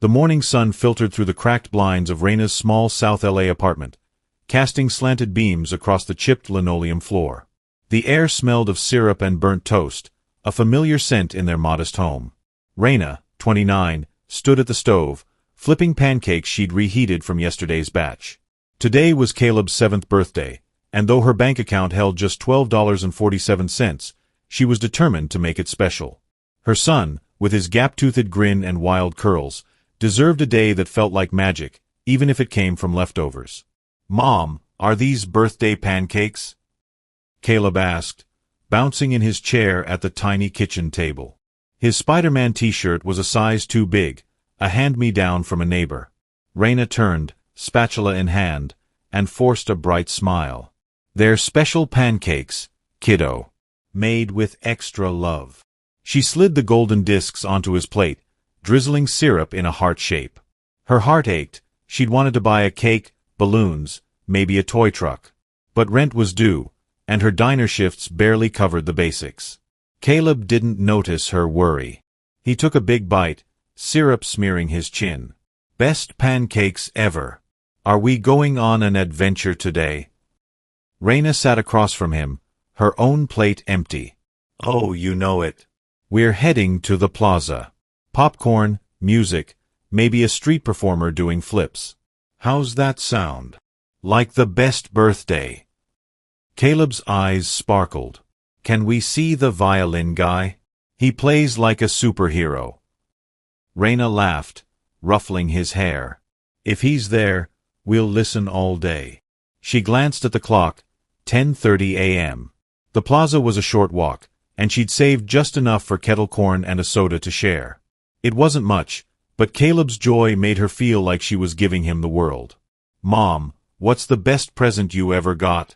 The morning sun filtered through the cracked blinds of Raina's small South LA apartment, casting slanted beams across the chipped linoleum floor. The air smelled of syrup and burnt toast, a familiar scent in their modest home. Raina, 29, stood at the stove, flipping pancakes she'd reheated from yesterday's batch. Today was Caleb's 7th birthday, and though her bank account held just $12.47, she was determined to make it special. Her son, with his gap-toothed grin and wild curls, deserved a day that felt like magic, even if it came from leftovers. "Mom, are these birthday pancakes?" Caleb asked, bouncing in his chair at the tiny kitchen table. His Spider-Man t-shirt was a size too big, a hand-me-down from a neighbor. Raina turned, spatula in hand, and forced a bright smile. "They're special pancakes, kiddo. Made with extra love." She slid the golden discs onto his plate, drizzling syrup in a heart shape. Her heart ached. She'd wanted to buy a cake, balloons, maybe a toy truck. But rent was due, and her diner shifts barely covered the basics. Caleb didn't notice her worry. He took a big bite, syrup smearing his chin. "Best pancakes ever. Are we going on an adventure today?" Raina sat across from him, her own plate empty. "Oh, you know it. We're heading to the plaza. Popcorn, music, maybe a street performer doing flips. How's that sound? Like the best birthday?" Caleb's eyes sparkled. "Can we see the violin guy? He plays like a superhero." Raina laughed, ruffling his hair. "If he's there, we'll listen all day." She glanced at the clock, 10:30 a.m. The plaza was a short walk, and she'd saved just enough for kettle corn and a soda to share. It wasn't much, but Caleb's joy made her feel like she was giving him the world. "Mom, what's the best present you ever got?"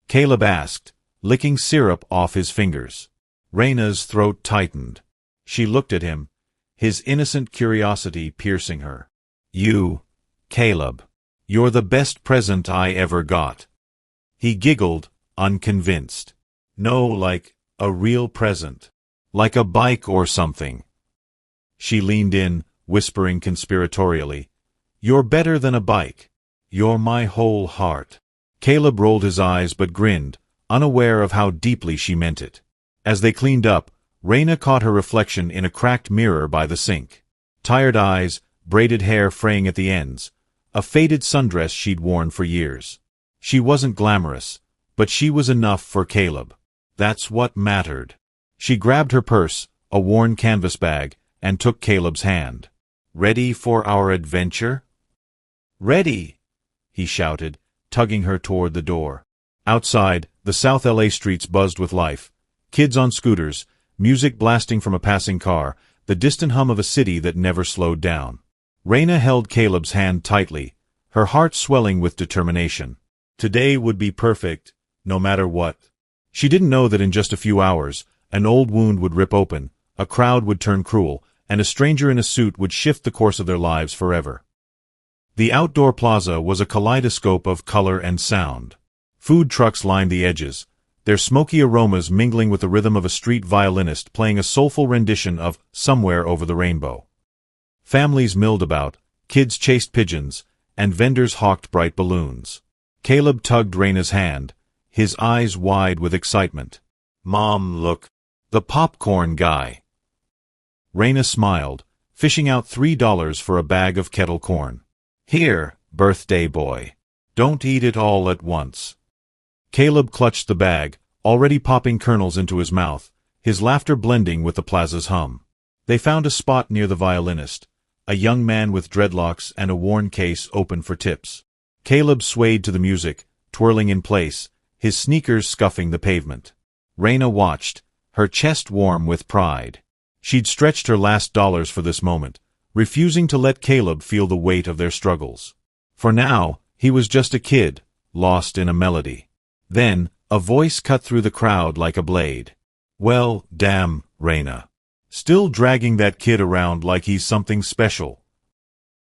Caleb asked, licking syrup off his fingers. Raina's throat tightened. She looked at him, his innocent curiosity piercing her. "You, Caleb. You're the best present I ever got." He giggled, unconvinced. "No, like a real present. Like a bike or something." She leaned in, whispering conspiratorially, "You're better than a bike. You're my whole heart." Caleb rolled his eyes but grinned, unaware of how deeply she meant it. As they cleaned up, Raina caught her reflection in a cracked mirror by the sink. Tired eyes, braided hair fraying at the ends, a faded sundress she'd worn for years. She wasn't glamorous, but she was enough for Caleb. That's what mattered. She grabbed her purse, a worn canvas bag, and took Caleb's hand. "Ready for our adventure?" "Ready!" he shouted, tugging her toward the door. Outside, the South LA streets buzzed with life. Kids on scooters, music blasting from a passing car, the distant hum of a city that never slowed down. Raina held Caleb's hand tightly, her heart swelling with determination. Today would be perfect, no matter what. She didn't know that in just a few hours, an old wound would rip open, a crowd would turn cruel, and a stranger in a suit would shift the course of their lives forever. The outdoor plaza was a kaleidoscope of color and sound. Food trucks lined the edges, their smoky aromas mingling with the rhythm of a street violinist playing a soulful rendition of "Somewhere Over the Rainbow." Families milled about, kids chased pigeons, and vendors hawked bright balloons. Caleb tugged Raina's hand, his eyes wide with excitement. "Mom, look. The popcorn guy." Raina smiled, fishing out $3 for a bag of kettle corn. "Here, birthday boy. Don't eat it all at once." Caleb clutched the bag, already popping kernels into his mouth, his laughter blending with the plaza's hum. They found a spot near the violinist, a young man with dreadlocks and a worn case open for tips. Caleb swayed to the music, twirling in place, his sneakers scuffing the pavement. Raina watched, her chest warm with pride. She'd stretched her last dollars for this moment, refusing to let Caleb feel the weight of their struggles. For now, he was just a kid, lost in a melody. Then, a voice cut through the crowd like a blade. "Well, damn, Raina. Still dragging that kid around like he's something special."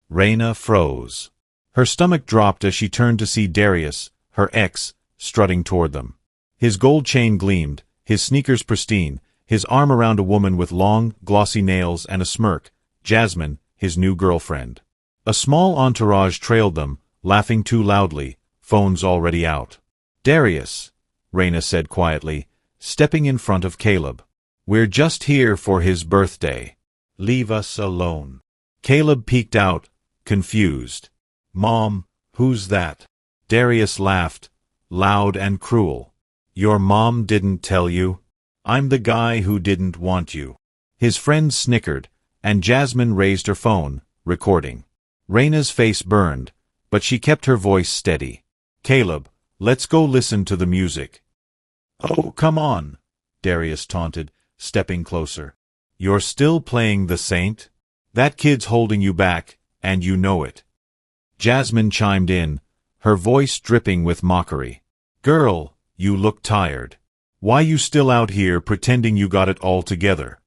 Raina froze. Her stomach dropped as she turned to see Darius, her ex, strutting toward them. His gold chain gleamed, his sneakers pristine, his arm around a woman with long, glossy nails and a smirk, Jasmine, his new girlfriend. A small entourage trailed them, laughing too loudly, phones already out. "Darius," Raina said quietly, stepping in front of Caleb. "We're just here for his birthday. Leave us alone." Caleb peeked out, confused. "Mom, who's that?" Darius laughed, loud and cruel. "Your mom didn't tell you? I'm the guy who didn't want you." His friend snickered, and Jasmine raised her phone, recording. Raina's face burned, but she kept her voice steady. "Caleb, let's go listen to the music." "Oh, come on," Darius taunted, stepping closer. "You're still playing the saint? That kid's holding you back, and you know it." Jasmine chimed in, her voice dripping with mockery. "Girl, you look tired. Why you still out here pretending you got it all together?"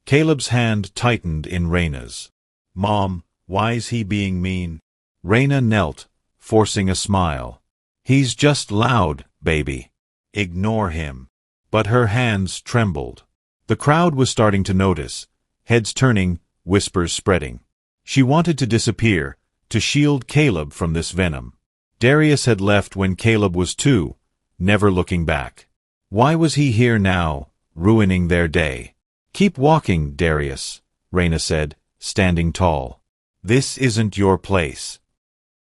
Caleb's hand tightened in Raina's. "Mom, why's he being mean?" Raina knelt, forcing a smile. "He's just loud, baby. Ignore him." But her hands trembled. The crowd was starting to notice, heads turning, whispers spreading. She wanted to disappear, to shield Caleb from this venom. Darius had left when Caleb was 2, never looking back. Why was he here now, ruining their day? "Keep walking, Darius," Raina said, standing tall. "This isn't your place."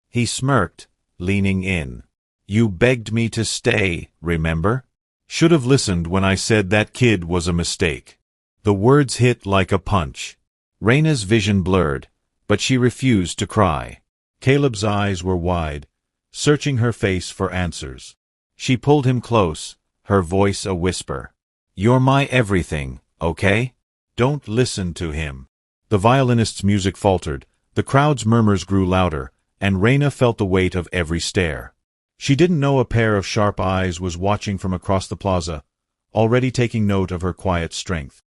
He smirked, leaning in. "You begged me to stay, remember? Should have listened when I said that kid was a mistake." The words hit like a punch. Raina's vision blurred, but she refused to cry. Caleb's eyes were wide, searching her face for answers. She pulled him close, her voice a whisper. "You're my everything, okay? Don't listen to him." The violinist's music faltered, the crowd's murmurs grew louder, and Raina felt the weight of every stare. She didn't know a pair of sharp eyes was watching from across the plaza, already taking note of her quiet strength.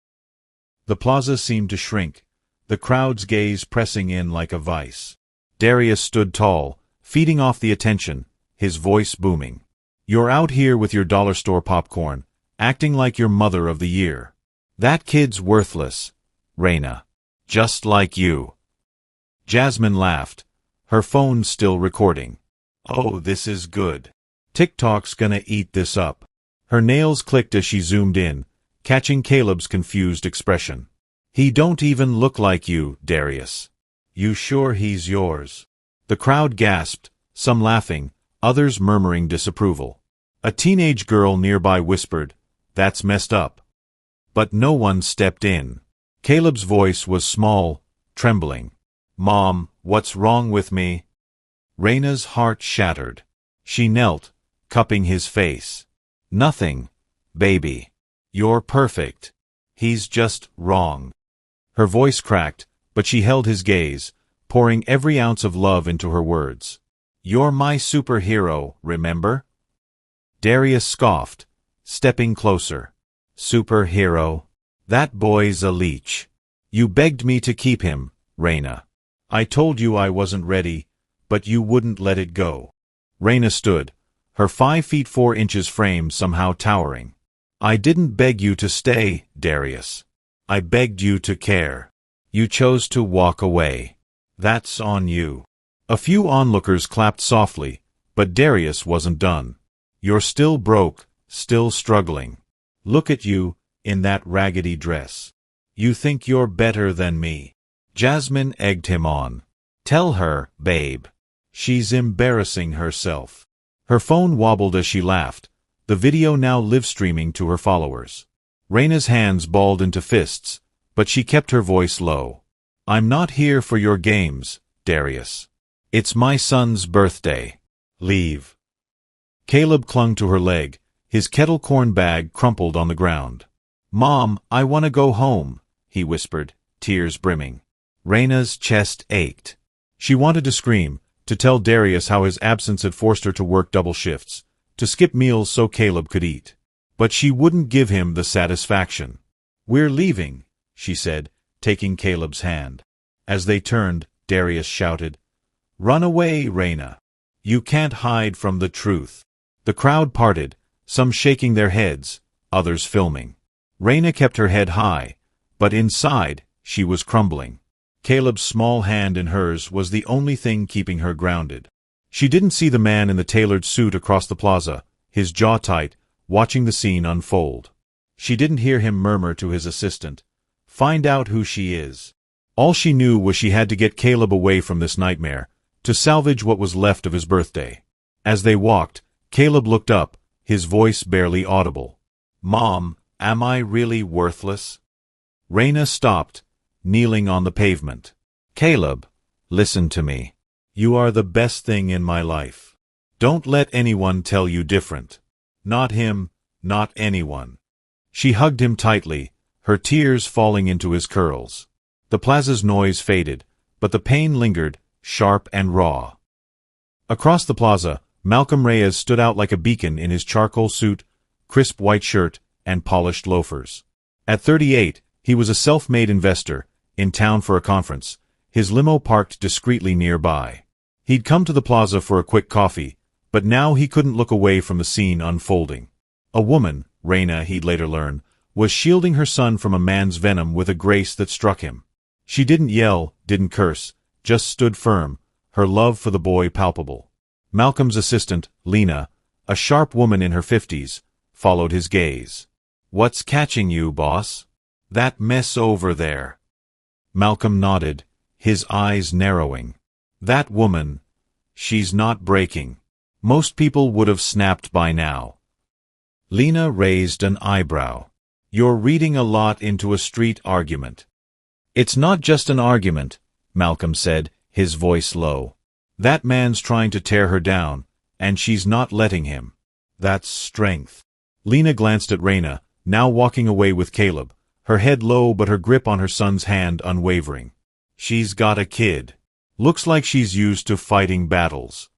The plaza seemed to shrink, the crowd's gaze pressing in like a vice. Darius stood tall, feeding off the attention, his voice booming. "You're out here with your dollar store popcorn, acting like you're mother of the year. That kid's worthless, Raina. Just like you." Jasmine laughed, her phone still recording. "Oh, this is good. TikTok's gonna eat this up." Her nails clicked as she zoomed in, catching Caleb's confused expression. "He don't even look like you, Darius. You sure he's yours?" The crowd gasped, some laughing, others murmuring disapproval. A teenage girl nearby whispered, "That's messed up." But no one stepped in. Caleb's voice was small, trembling. "Mom, what's wrong with me?" Raina's heart shattered. She knelt, cupping his face. "Nothing, baby. You're perfect. He's just wrong." Her voice cracked, but she held his gaze, pouring every ounce of love into her words. "You're my superhero, remember?" Darius scoffed, stepping closer. "Superhero? That boy's a leech. You begged me to keep him, Raina. I told you I wasn't ready, but you wouldn't let it go." Raina stood, her 5 feet 4 inches frame somehow towering. "I didn't beg you to stay, Darius. I begged you to care. You chose to walk away. That's on you." A few onlookers clapped softly, but Darius wasn't done. "You're still broke, still struggling. Look at you, in that raggedy dress. You think you're better than me." Jasmine egged him on. "Tell her, babe. She's embarrassing herself." Her phone wobbled as she laughed, the video now live-streaming to her followers. Raina's hands balled into fists, but she kept her voice low. "I'm not here for your games, Darius. It's my son's birthday. Leave." Caleb clung to her leg, his kettle corn bag crumpled on the ground. "Mom, I want to go home," he whispered, tears brimming. Raina's chest ached. She wanted to scream, to tell Darius how his absence had forced her to work double shifts, to skip meals so Caleb could eat. But she wouldn't give him the satisfaction. "We're leaving," she said, taking Caleb's hand. As they turned, Darius shouted, "Run away, Raina. You can't hide from the truth." The crowd parted, some shaking their heads, others filming. Raina kept her head high, but inside, she was crumbling. Caleb's small hand in hers was the only thing keeping her grounded. She didn't see the man in the tailored suit across the plaza, his jaw tight, watching the scene unfold. She didn't hear him murmur to his assistant, "Find out who she is." All she knew was she had to get Caleb away from this nightmare, to salvage what was left of his birthday. As they walked, Caleb looked up, his voice barely audible. "Mom, am I really worthless?" Raina stopped, kneeling on the pavement. "Caleb, listen to me. You are the best thing in my life. Don't let anyone tell you different. Not him, not anyone." She hugged him tightly, her tears falling into his curls. The plaza's noise faded, but the pain lingered, sharp and raw. Across the plaza, Malcolm Reyes stood out like a beacon in his charcoal suit, crisp white shirt, and polished loafers. At 38, he was a self-made investor, in town for a conference, his limo parked discreetly nearby. He'd come to the plaza for a quick coffee, but now he couldn't look away from the scene unfolding. A woman, Raina, he'd later learn, was shielding her son from a man's venom with a grace that struck him. She didn't yell, didn't curse, just stood firm, her love for the boy palpable. Malcolm's assistant, Lena, a sharp woman in her 50s, followed his gaze. "What's catching you, boss?" "That mess over there." Malcolm nodded, his eyes narrowing. "That woman, she's not breaking. Most people would have snapped by now." Lena raised an eyebrow. "You're reading a lot into a street argument." "It's not just an argument," Malcolm said, his voice low. "That man's trying to tear her down, and she's not letting him. That's strength." Lena glanced at Raina, now walking away with Caleb, her head low but her grip on her son's hand unwavering. "She's got a kid. Looks like she's used to fighting battles."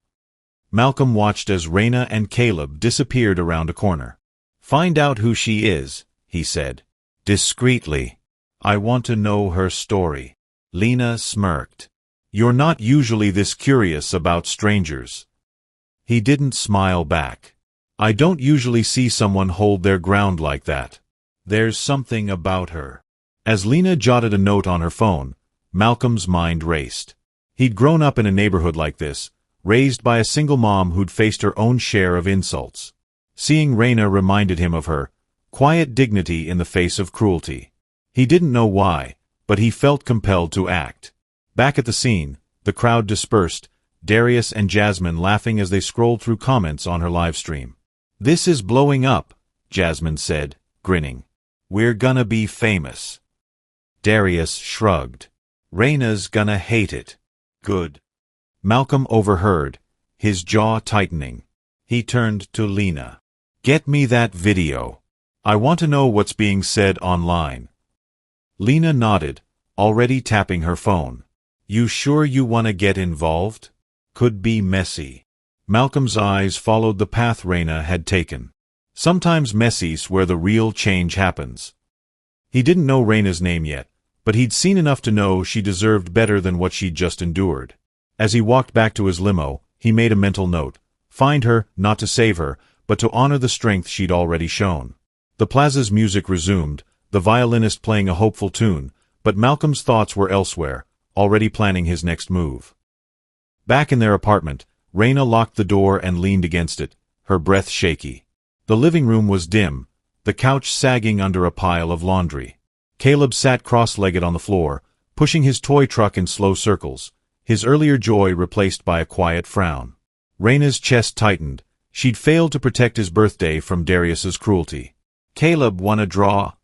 Malcolm watched as Raina and Caleb disappeared around a corner. "Find out who she is," he said. "Discreetly. I want to know her story." Lena smirked. "You're not usually this curious about strangers." He didn't smile back. "I don't usually see someone hold their ground like that. There's something about her." As Lena jotted a note on her phone, Malcolm's mind raced. He'd grown up in a neighborhood like this, raised by a single mom who'd faced her own share of insults. Seeing Raina reminded him of her, quiet dignity in the face of cruelty. He didn't know why, but he felt compelled to act. Back at the scene, the crowd dispersed, Darius and Jasmine laughing as they scrolled through comments on her live stream. "This is blowing up," Jasmine said, grinning. "We're gonna be famous." Darius shrugged. "Raina's gonna hate it." "Good." Malcolm overheard, his jaw tightening. He turned to Lena. "Get me that video. I want to know what's being said online." Lena nodded, already tapping her phone. "You sure you want to get involved? Could be messy." Malcolm's eyes followed the path Raina had taken. Sometimes messy's where the real change happens. He didn't know Raina's name yet, but he'd seen enough to know she deserved better than what she'd just endured. As he walked back to his limo, he made a mental note. Find her, not to save her, but to honor the strength she'd already shown. The plaza's music resumed, the violinist playing a hopeful tune, but Malcolm's thoughts were elsewhere, already planning his next move. Back in their apartment, Raina locked the door and leaned against it, her breath shaky. The living room was dim, the couch sagging under a pile of laundry. Caleb sat cross-legged on the floor, pushing his toy truck in slow circles, his earlier joy replaced by a quiet frown. Raina's chest tightened. She'd failed to protect his birthday from Darius's cruelty. "Caleb, wanna draw?"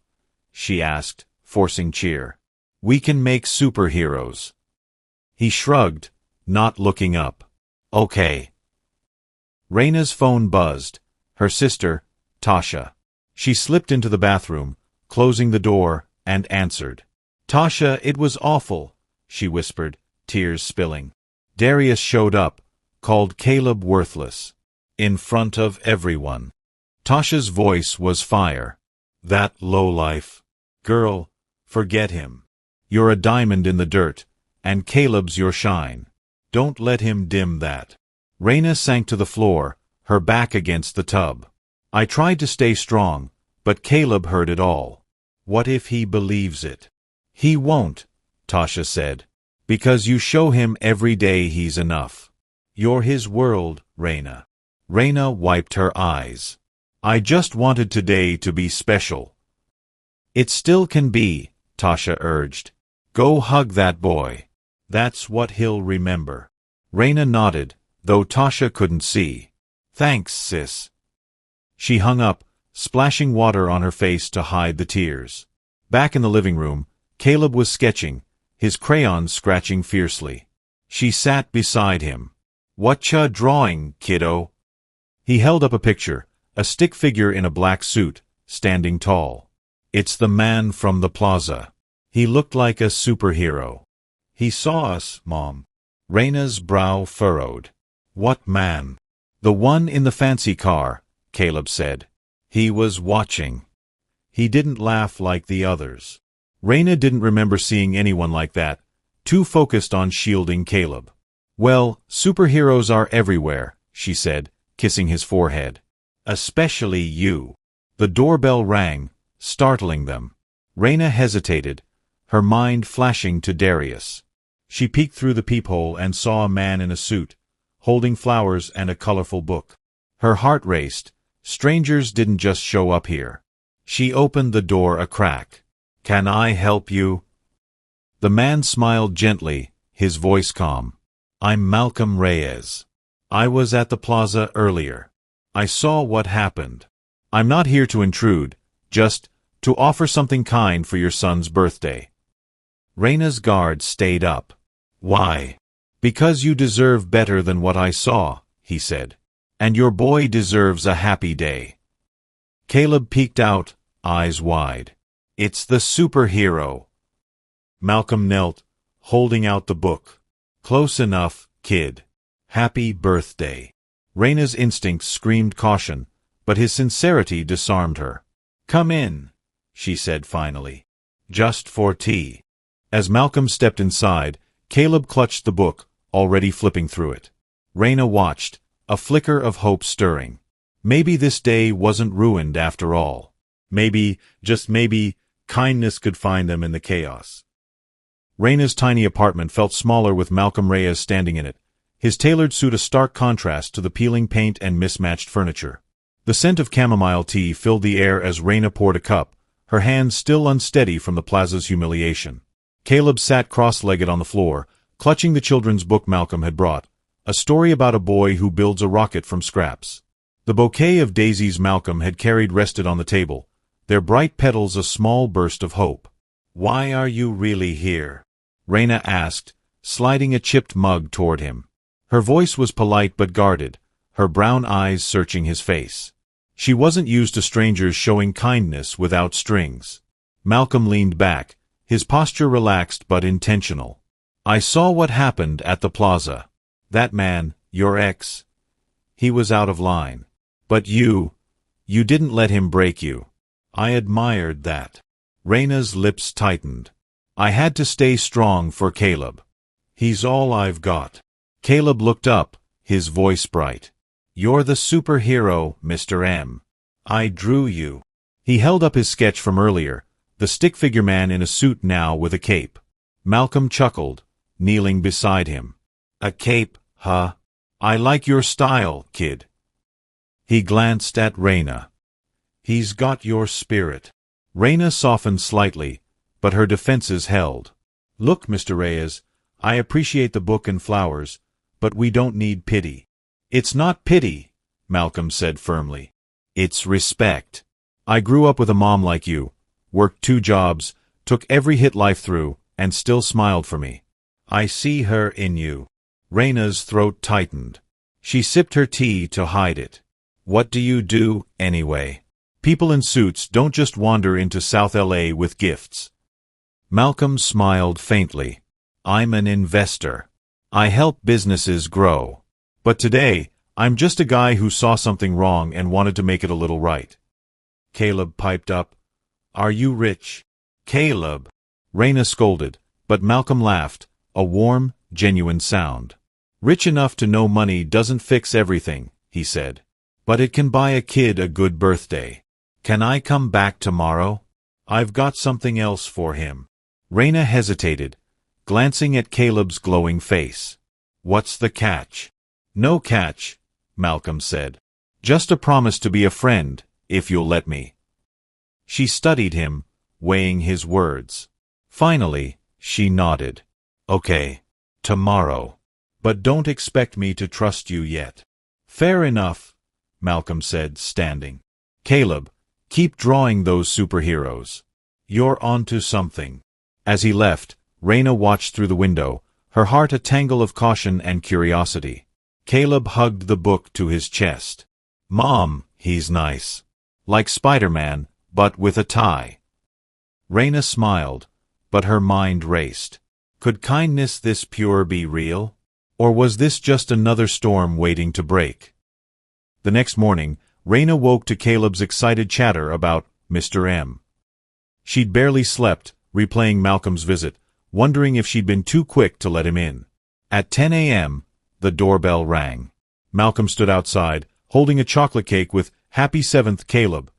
she asked, forcing cheer. "We can make superheroes." He shrugged, not looking up. "Okay." Raina's phone buzzed. Her sister, Tasha. She slipped into the bathroom, closing the door, and answered. "Tasha, it was awful," she whispered, tears spilling. Darius showed up, called Caleb worthless. In front of everyone. Tasha's voice was fire. "That lowlife. Girl, forget him. You're a diamond in the dirt, and Caleb's your shine. Don't let him dim that." Raina sank to the floor, her back against the tub. "I tried to stay strong, but Caleb heard it all. What if he believes it?" "He won't," Tasha said. Because you show him every day he's enough. You're his world, Raina. Raina wiped her eyes. I just wanted today to be special. It still can be, Tasha urged. Go hug that boy. That's what he'll remember. Raina nodded, though Tasha couldn't see. Thanks, sis. She hung up, splashing water on her face to hide the tears. Back in the living room, Caleb was sketching, his crayons scratching fiercely. She sat beside him. Whatcha drawing, kiddo? He held up a picture, a stick figure in a black suit, standing tall. It's the man from the plaza. He looked like a superhero. He saw us, Mom. Raina's brow furrowed. What man? The one in the fancy car, Caleb said. He was watching. He didn't laugh like the others. Raina didn't remember seeing anyone like that, too focused on shielding Caleb. Well, superheroes are everywhere, she said, kissing his forehead. Especially you. The doorbell rang, startling them. Raina hesitated, her mind flashing to Darius. She peeked through the peephole and saw a man in a suit, holding flowers and a colorful book. Her heart raced. Strangers didn't just show up here. She opened the door a crack. Can I help you? The man smiled gently, his voice calm. I'm Malcolm Reyes. I was at the plaza earlier. I saw what happened. I'm not here to intrude, just to offer something kind for your son's birthday. Raina's guard stayed up. Why? Because you deserve better than what I saw, he said. And your boy deserves a happy day. Caleb peeked out, eyes wide. It's the superhero. Malcolm knelt, holding out the book. Close enough, kid. Happy birthday. Raina's instincts screamed caution, but his sincerity disarmed her. Come in, she said finally. Just for tea. As Malcolm stepped inside, Caleb clutched the book, already flipping through it. Raina watched, a flicker of hope stirring. Maybe this day wasn't ruined after all. Maybe, just maybe, kindness could find them in the chaos. Raina's tiny apartment felt smaller with Malcolm Reyes standing in it, his tailored suit a stark contrast to the peeling paint and mismatched furniture. The scent of chamomile tea filled the air as Raina poured a cup, her hands still unsteady from the plaza's humiliation. Caleb sat cross-legged on the floor, clutching the children's book Malcolm had brought, a story about a boy who builds a rocket from scraps. The bouquet of daisies Malcolm had carried rested on the table, their bright petals a small burst of hope. Why are you really here? Raina asked, sliding a chipped mug toward him. Her voice was polite but guarded, her brown eyes searching his face. She wasn't used to strangers showing kindness without strings. Malcolm leaned back, his posture relaxed but intentional. I saw what happened at the plaza. That man, your ex, he was out of line. But you didn't let him break you. I admired that. Raina's lips tightened. I had to stay strong for Caleb. He's all I've got. Caleb looked up, his voice bright. You're the superhero, Mr. M. I drew you. He held up his sketch from earlier, the stick figure man in a suit now with a cape. Malcolm chuckled, kneeling beside him. A cape, huh? I like your style, kid. He glanced at Raina. He's got your spirit. Raina softened slightly, but her defenses held. Look, Mr. Reyes, I appreciate the book and flowers, but we don't need pity. It's not pity, Malcolm said firmly. It's respect. I grew up with a mom like you, worked 2 jobs, took every hit life through, and still smiled for me. I see her in you. Raina's throat tightened. She sipped her tea to hide it. What do you do, anyway? People in suits don't just wander into South LA with gifts. Malcolm smiled faintly. I'm an investor. I help businesses grow. But today, I'm just a guy who saw something wrong and wanted to make it a little right. Caleb piped up. Are you rich? Caleb. Raina scolded, but Malcolm laughed, a warm, genuine sound. Rich enough to know money doesn't fix everything, he said. But it can buy a kid a good birthday. Can I come back tomorrow? I've got something else for him. Raina hesitated, glancing at Caleb's glowing face. "What's the catch?" "No catch," Malcolm said. "Just a promise to be a friend, if you'll let me." She studied him, weighing his words. Finally, she nodded. "Okay. Tomorrow. But don't expect me to trust you yet." "Fair enough," Malcolm said, standing. "Caleb, keep drawing those superheroes. You're onto something." As he left, Raina watched through the window, her heart a tangle of caution and curiosity. Caleb hugged the book to his chest. "Mom, he's nice. Like Spider-Man, but with a tie." Raina smiled, but her mind raced. Could kindness this pure be real? Or was this just another storm waiting to break? The next morning, Raina woke to Caleb's excited chatter about Mr. M. She'd barely slept, replaying Malcolm's visit, wondering if she'd been too quick to let him in. At 10 a.m., the doorbell rang. Malcolm stood outside, holding a chocolate cake with "Happy 7th, Caleb,"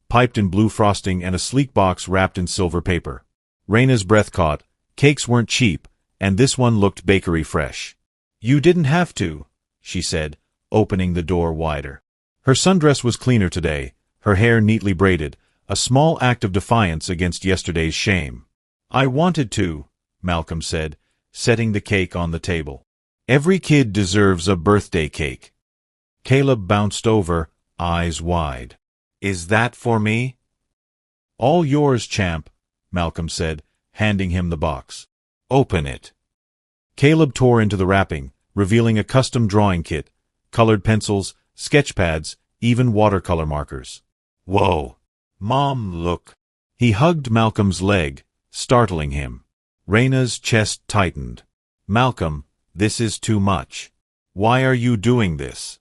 piped in blue frosting and a sleek box wrapped in silver paper. Raina's breath caught. Cakes weren't cheap, and this one looked bakery fresh. "You didn't have to," she said, opening the door wider. Her sundress was cleaner today, her hair neatly braided, a small act of defiance against yesterday's shame. "I wanted to," Malcolm said, setting the cake on the table. "Every kid deserves a birthday cake." Caleb bounced over, eyes wide. "Is that for me?" "All yours, champ," Malcolm said, handing him the box. "Open it." Caleb tore into the wrapping, revealing a custom drawing kit, colored pencils, sketch pads, even watercolor markers. "Whoa! Mom, look!" He hugged Malcolm's leg, startling him. Raina's chest tightened. "Malcolm, this is too much. Why are you doing this?"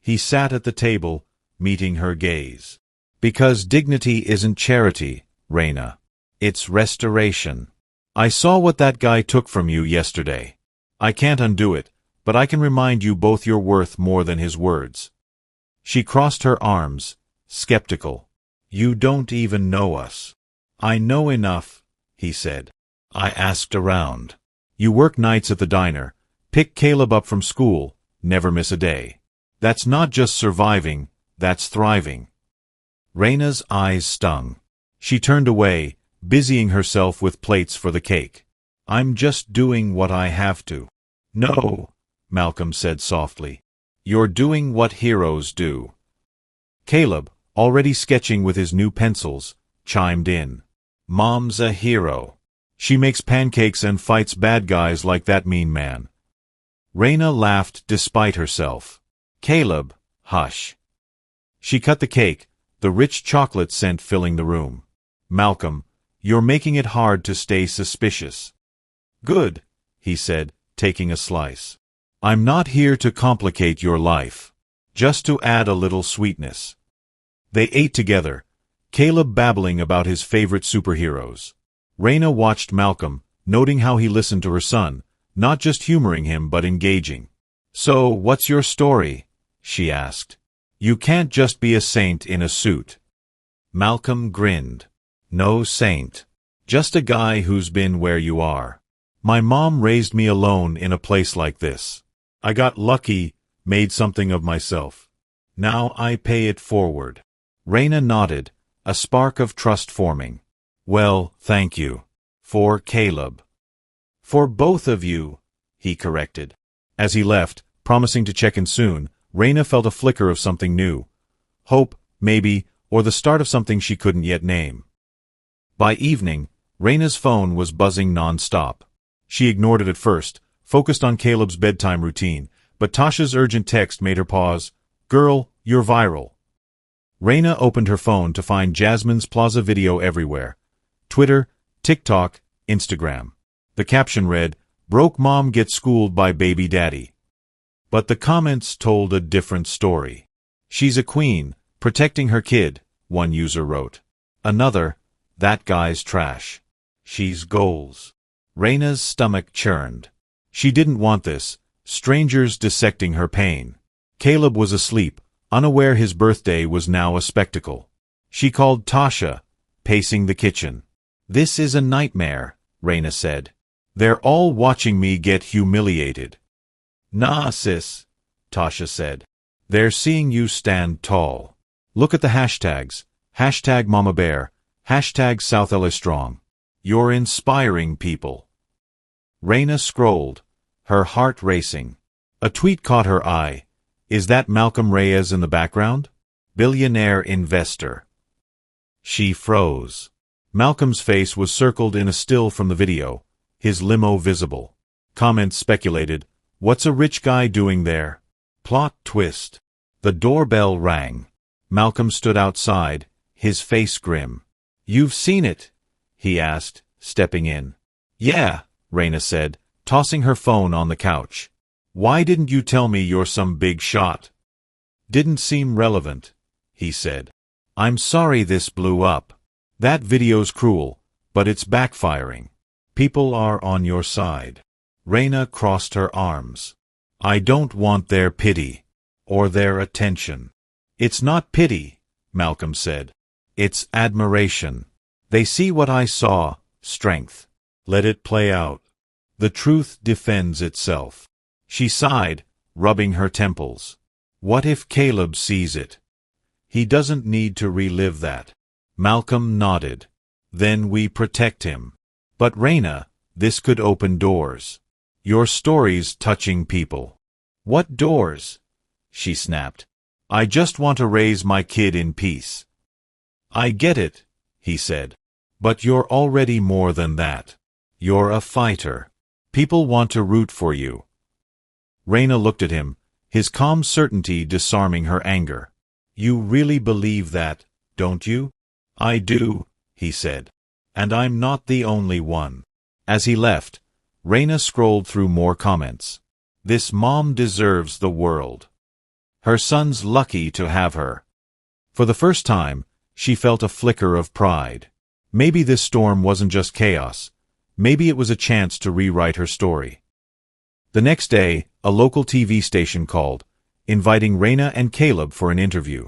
He sat at the table, meeting her gaze. "Because dignity isn't charity, Raina. It's restoration. I saw what that guy took from you yesterday. I can't undo it, but I can remind you both you're worth more than his words." She crossed her arms, skeptical. "You don't even know us." "I know enough," he said. "I asked around. You work nights at the diner, pick Caleb up from school, never miss a day. That's not just surviving, that's thriving." Raina's eyes stung. She turned away, busying herself with plates for the cake. "I'm just doing what I have to." "No," Malcolm said softly. "You're doing what heroes do." Caleb, already sketching with his new pencils, chimed in. "Mom's a hero. She makes pancakes and fights bad guys like that mean man." Raina laughed despite herself. "Caleb, hush." She cut the cake, the rich chocolate scent filling the room. "Malcolm, you're making it hard to stay suspicious." "Good," he said, taking a slice. "I'm not here to complicate your life. Just to add a little sweetness." They ate together, Caleb babbling about his favorite superheroes. Raina watched Malcolm, noting how he listened to her son, not just humoring him but engaging. "So, what's your story?" she asked. "You can't just be a saint in a suit." Malcolm grinned. "No saint. Just a guy who's been where you are. My mom raised me alone in a place like this. I got lucky, made something of myself. Now I pay it forward." Raina nodded, a spark of trust forming. "Well, thank you. For Caleb." "For both of you," he corrected. As he left, promising to check in soon, Raina felt a flicker of something new. Hope, maybe, or the start of something she couldn't yet name. By evening, Raina's phone was buzzing non-stop. She ignored it at first, focused on Caleb's bedtime routine, but Tasha's urgent text made her pause. "Girl, you're viral." Raina opened her phone to find Jasmine's Plaza video everywhere. Twitter, TikTok, Instagram. The caption read, "Broke mom gets schooled by baby daddy." But the comments told a different story. "She's a queen, protecting her kid," one user wrote. Another, "That guy's trash. She's goals." Raina's stomach churned. She didn't want this, strangers dissecting her pain. Caleb was asleep, unaware his birthday was now a spectacle. She called Tasha, pacing the kitchen. "This is a nightmare," Raina said. They're all watching me get humiliated. Nah, sis, Tasha said. They're seeing you stand tall. Look at the hashtags. Hashtag Mama Bear. Hashtag South LA Strong. You're inspiring people. Raina scrolled, her heart racing. A tweet caught her eye. Is that Malcolm Reyes in the background? Billionaire investor. She froze. Malcolm's face was circled in a still from the video, his limo visible. Comments speculated, what's a rich guy doing there? Plot twist. The doorbell rang. Malcolm stood outside, his face grim. You've seen it? He asked, stepping in. Yeah, Raina said, tossing her phone on the couch. Why didn't you tell me you're some big shot? Didn't seem relevant, he said. I'm sorry this blew up. That video's cruel, but it's backfiring. People are on your side. Raina crossed her arms. I don't want their pity, or their attention. It's not pity, Malcolm said. It's admiration. They see what I saw, strength. Let it play out. The truth defends itself. She sighed, rubbing her temples. What if Caleb sees it? He doesn't need to relive that. Malcolm nodded. Then we protect him. But Raina, this could open doors. Your story's touching people. What doors? She snapped. I just want to raise my kid in peace. I get it, he said. But you're already more than that. You're a fighter. People want to root for you. Raina looked at him, his calm certainty disarming her anger. You really believe that, don't you? I do, he said. And I'm not the only one. As he left, Raina scrolled through more comments. This mom deserves the world. Her son's lucky to have her. For the first time, she felt a flicker of pride. Maybe this storm wasn't just chaos. Maybe it was a chance to rewrite her story. The next day, a local TV station called, inviting Raina and Caleb for an interview.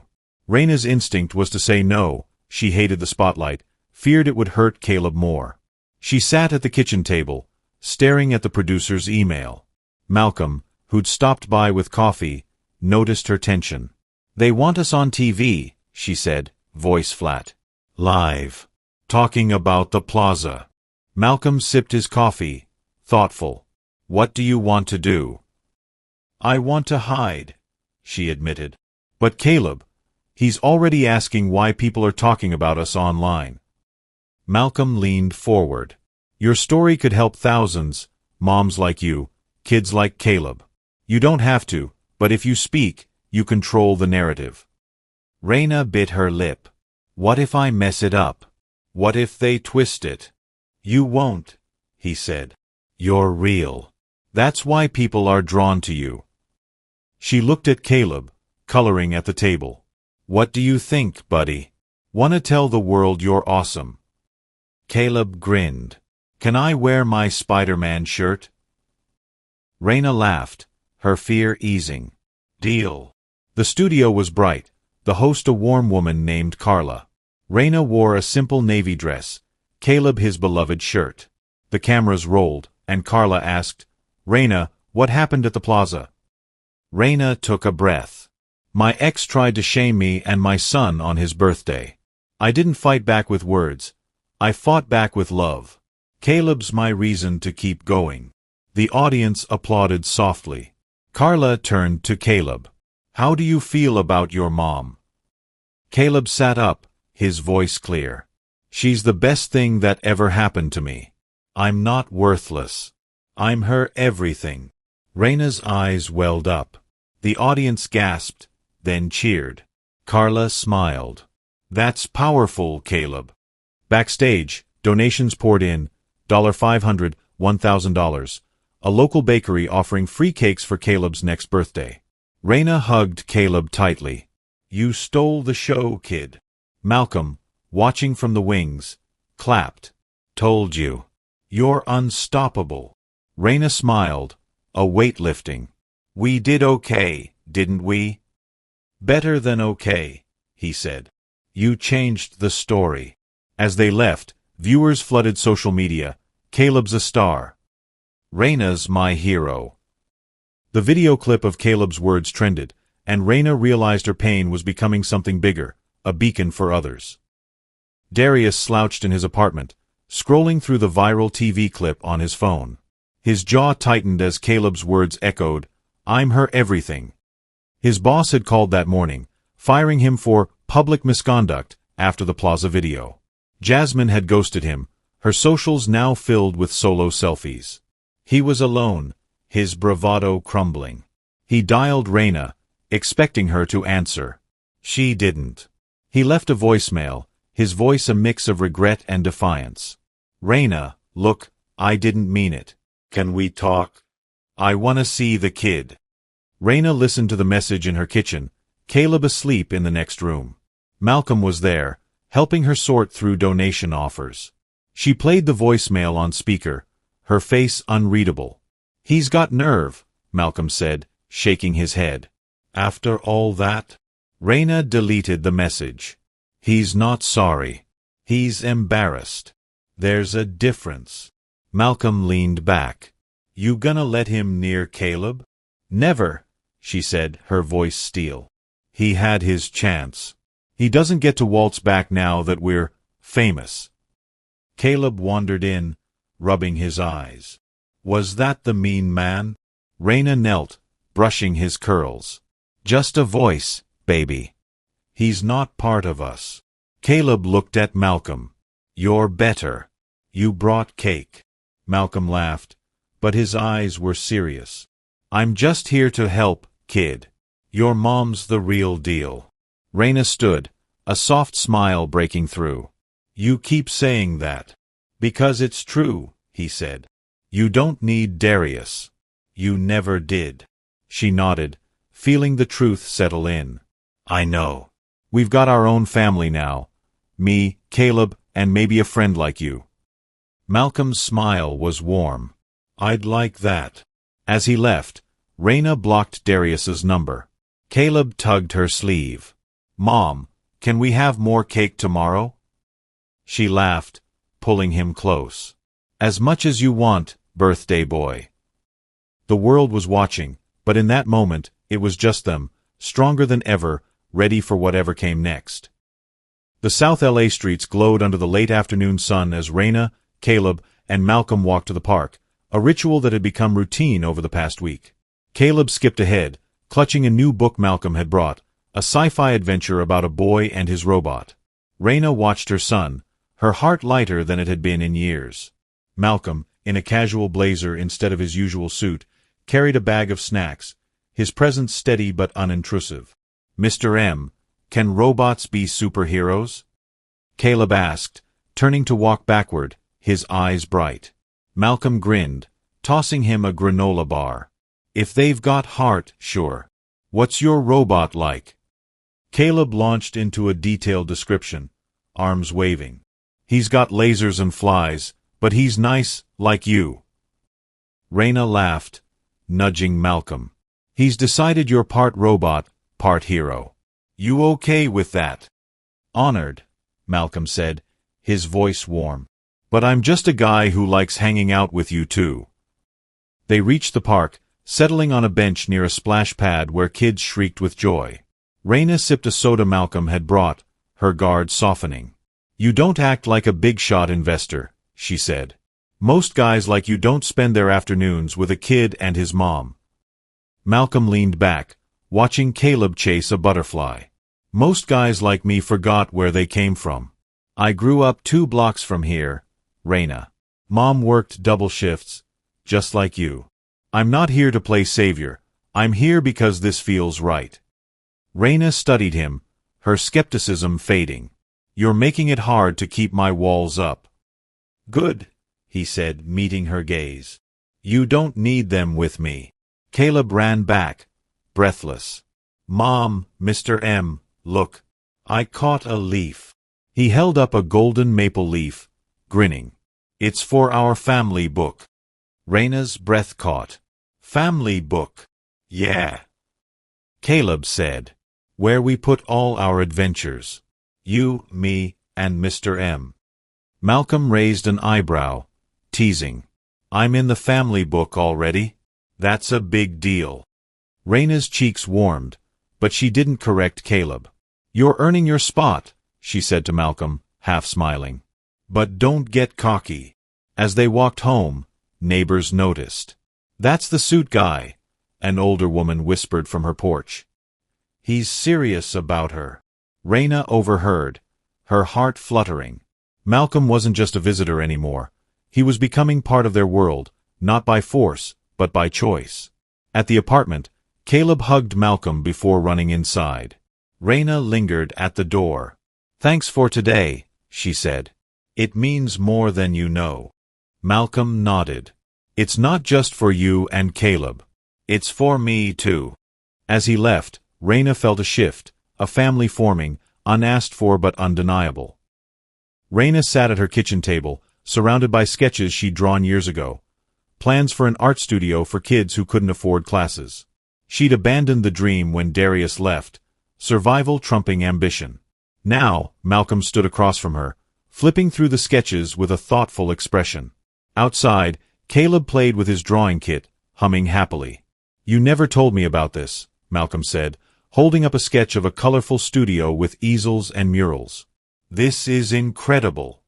Raina's instinct was to say no. She hated the spotlight, feared it would hurt Caleb more. She sat at the kitchen table, staring at the producer's email. Malcolm, who'd stopped by with coffee, noticed her tension. They want us on TV, she said, voice flat. Live. Talking about the plaza. Malcolm sipped his coffee, thoughtful. What do you want to do? I want to hide, she admitted. But Caleb, he's already asking why people are talking about us online. Malcolm leaned forward. Your story could help thousands, moms like you, kids like Caleb. You don't have to, but if you speak, you control the narrative. Raina bit her lip. What if I mess it up? What if they twist it? You won't, he said. You're real. That's why people are drawn to you. She looked at Caleb, coloring at the table. What do you think, buddy? Wanna tell the world you're awesome? Caleb grinned. Can I wear my Spider-Man shirt? Raina laughed, her fear easing. Deal. The studio was bright, the host a warm woman named Carla. Raina wore a simple navy dress, Caleb his beloved shirt. The cameras rolled, and Carla asked, Raina, what happened at the plaza? Raina took a breath. My ex tried to shame me and my son on his birthday. I didn't fight back with words. I fought back with love. Caleb's my reason to keep going. The audience applauded softly. Carla turned to Caleb. How do you feel about your mom? Caleb sat up, his voice clear. She's the best thing that ever happened to me. I'm not worthless. I'm her everything. Raina's eyes welled up. The audience gasped, then cheered. Carla smiled. That's powerful, Caleb. Backstage, donations poured in, $500, $1,000. A local bakery offering free cakes for Caleb's next birthday. Raina hugged Caleb tightly. You stole the show, kid. Malcolm, watching from the wings, clapped. Told you. You're unstoppable. Raina smiled, a weight lifting. We did okay, didn't we? Better than okay, he said. You changed the story. As they left, viewers flooded social media. Caleb's a star. Raina's my hero. The video clip of Caleb's words trended, and Raina realized her pain was becoming something bigger, a beacon for others. Darius slouched in his apartment, scrolling through the viral TV clip on his phone. His jaw tightened as Caleb's words echoed, "I'm her everything." His boss had called that morning, firing him for public misconduct after the Plaza video. Jasmine had ghosted him, her socials now filled with solo selfies. He was alone, his bravado crumbling. He dialed Raina, expecting her to answer. She didn't. He left a voicemail, his voice a mix of regret and defiance. "Raina, look, I didn't mean it. Can we talk? I want to see the kid." Raina listened to the message in her kitchen, Caleb asleep in the next room. Malcolm was there, helping her sort through donation offers. She played the voicemail on speaker, her face unreadable. "He's got nerve," Malcolm said, shaking his head. "After all that?" Raina deleted the message. "He's not sorry. He's embarrassed. There's a difference." Malcolm leaned back. "You gonna let him near Caleb?" "Never," she said, her voice steel. "He had his chance. He doesn't get to waltz back now that we're famous." Caleb wandered in, rubbing his eyes. "Was that the mean man?" Raina knelt, brushing his curls. "Just a voice, baby. He's not part of us." Caleb looked at Malcolm. "You're better. You brought cake." Malcolm laughed, but his eyes were serious. "I'm just here to help, kid. Your mom's the real deal." Raina stood, a soft smile breaking through. "You keep saying that." "Because it's true," he said. "You don't need Darius. You never did." She nodded, feeling the truth settle in. "I know. We've got our own family now. Me, Caleb, and maybe a friend like you." Malcolm's smile was warm. "I'd like that." As he left, Raina blocked Darius's number. Caleb tugged her sleeve. "Mom, can we have more cake tomorrow?" She laughed, pulling him close. "As much as you want, birthday boy." The world was watching, but in that moment, it was just them, stronger than ever, ready for whatever came next. The South LA streets glowed under the late afternoon sun as Raina, Caleb, and Malcolm walked to the park, a ritual that had become routine over the past week. Caleb skipped ahead, clutching a new book Malcolm had brought, a sci-fi adventure about a boy and his robot. Raina watched her son, her heart lighter than it had been in years. Malcolm, in a casual blazer instead of his usual suit, carried a bag of snacks, his presence steady but unintrusive. "Mr. M, can robots be superheroes?" Caleb asked, turning to walk backward, his eyes bright. Malcolm grinned, tossing him a granola bar. "If they've got heart, sure. What's your robot like?" Caleb launched into a detailed description, arms waving. "He's got lasers and flies, but he's nice, like you." Raina laughed, nudging Malcolm. "He's decided you're part robot, part hero. You okay with that?" "Honored," Malcolm said, his voice warm. "But I'm just a guy who likes hanging out with you too." They reached the park, settling on a bench near a splash pad where kids shrieked with joy. Raina sipped a soda Malcolm had brought, her guard softening. "You don't act like a big-shot investor," she said. "Most guys like you don't spend their afternoons with a kid and his mom." Malcolm leaned back, watching Caleb chase a butterfly. "Most guys like me forgot where they came from. I grew up 2 blocks from here, Raina. Mom worked double shifts, just like you. I'm not here to play savior. I'm here because this feels right." Raina studied him, her skepticism fading. "You're making it hard to keep my walls up." "Good," he said, meeting her gaze. "You don't need them with me." Caleb ran back, breathless. "Mom, Mr. M, look. I caught a leaf." He held up a golden maple leaf, grinning. "It's for our family book." Raina's breath caught. "Family book? Yeah." Caleb said. "Where we put all our adventures. You, me, and Mr. M." Malcolm raised an eyebrow, teasing. I'm in the family book already. That's a big deal. Raina's cheeks warmed, but she didn't correct Caleb. You're earning your spot, she said to Malcolm, half smiling. But don't get cocky. As they walked home, neighbors noticed. That's the suit guy, an older woman whispered from her porch. He's serious about her. Raina overheard, her heart fluttering. Malcolm wasn't just a visitor anymore. He was becoming part of their world, not by force, but by choice. At the apartment, Caleb hugged Malcolm before running inside. Raina lingered at the door. Thanks for today, she said. It means more than you know. Malcolm nodded. It's not just for you and Caleb. It's for me too. As he left, Raina felt a shift, a family forming, unasked for but undeniable. Raina sat at her kitchen table, surrounded by sketches she'd drawn years ago. Plans for an art studio for kids who couldn't afford classes. She'd abandoned the dream when Darius left, survival trumping ambition. Now, Malcolm stood across from her, flipping through the sketches with a thoughtful expression. Outside, Caleb played with his drawing kit, humming happily. You never told me about this, Malcolm said, holding up a sketch of a colorful studio with easels and murals. This is incredible.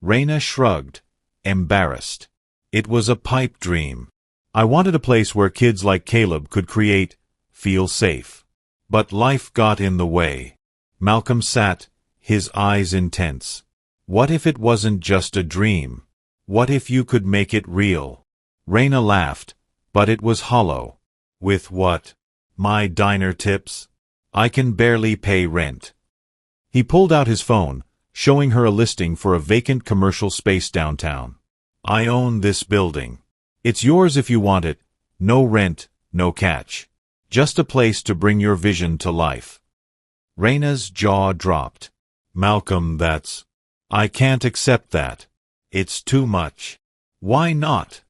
Raina shrugged, embarrassed. It was a pipe dream. I wanted a place where kids like Caleb could create, feel safe. But life got in the way. Malcolm sat, his eyes intense. What if it wasn't just a dream? What if you could make it real? Raina laughed, but it was hollow. With what? My diner tips? I can barely pay rent. He pulled out his phone, showing her a listing for a vacant commercial space downtown. I own this building. It's yours if you want it. No rent, no catch. Just a place to bring your vision to life. Raina's jaw dropped. Malcolm, I can't accept that. It's too much. Why not?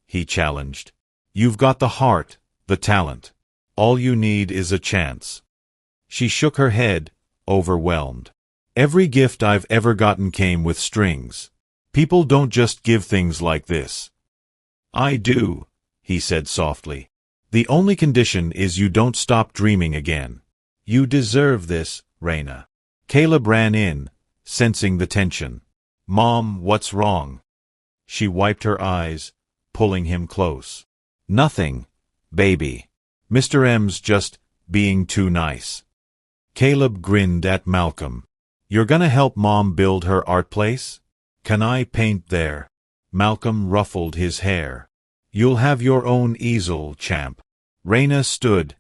He challenged. You've got the heart, the talent. All you need is a chance. She shook her head, overwhelmed. Every gift I've ever gotten came with strings. People don't just give things like this. I do, he said softly. The only condition is you don't stop dreaming again. You deserve this, Raina. Caleb ran in, sensing the tension. Mom, what's wrong? She wiped her eyes, pulling him close. Nothing, baby. Mr. M's just being too nice. Caleb grinned at Malcolm. You're gonna help Mom build her art place? Can I paint there? Malcolm ruffled his hair. You'll have your own easel, champ. Raina stood,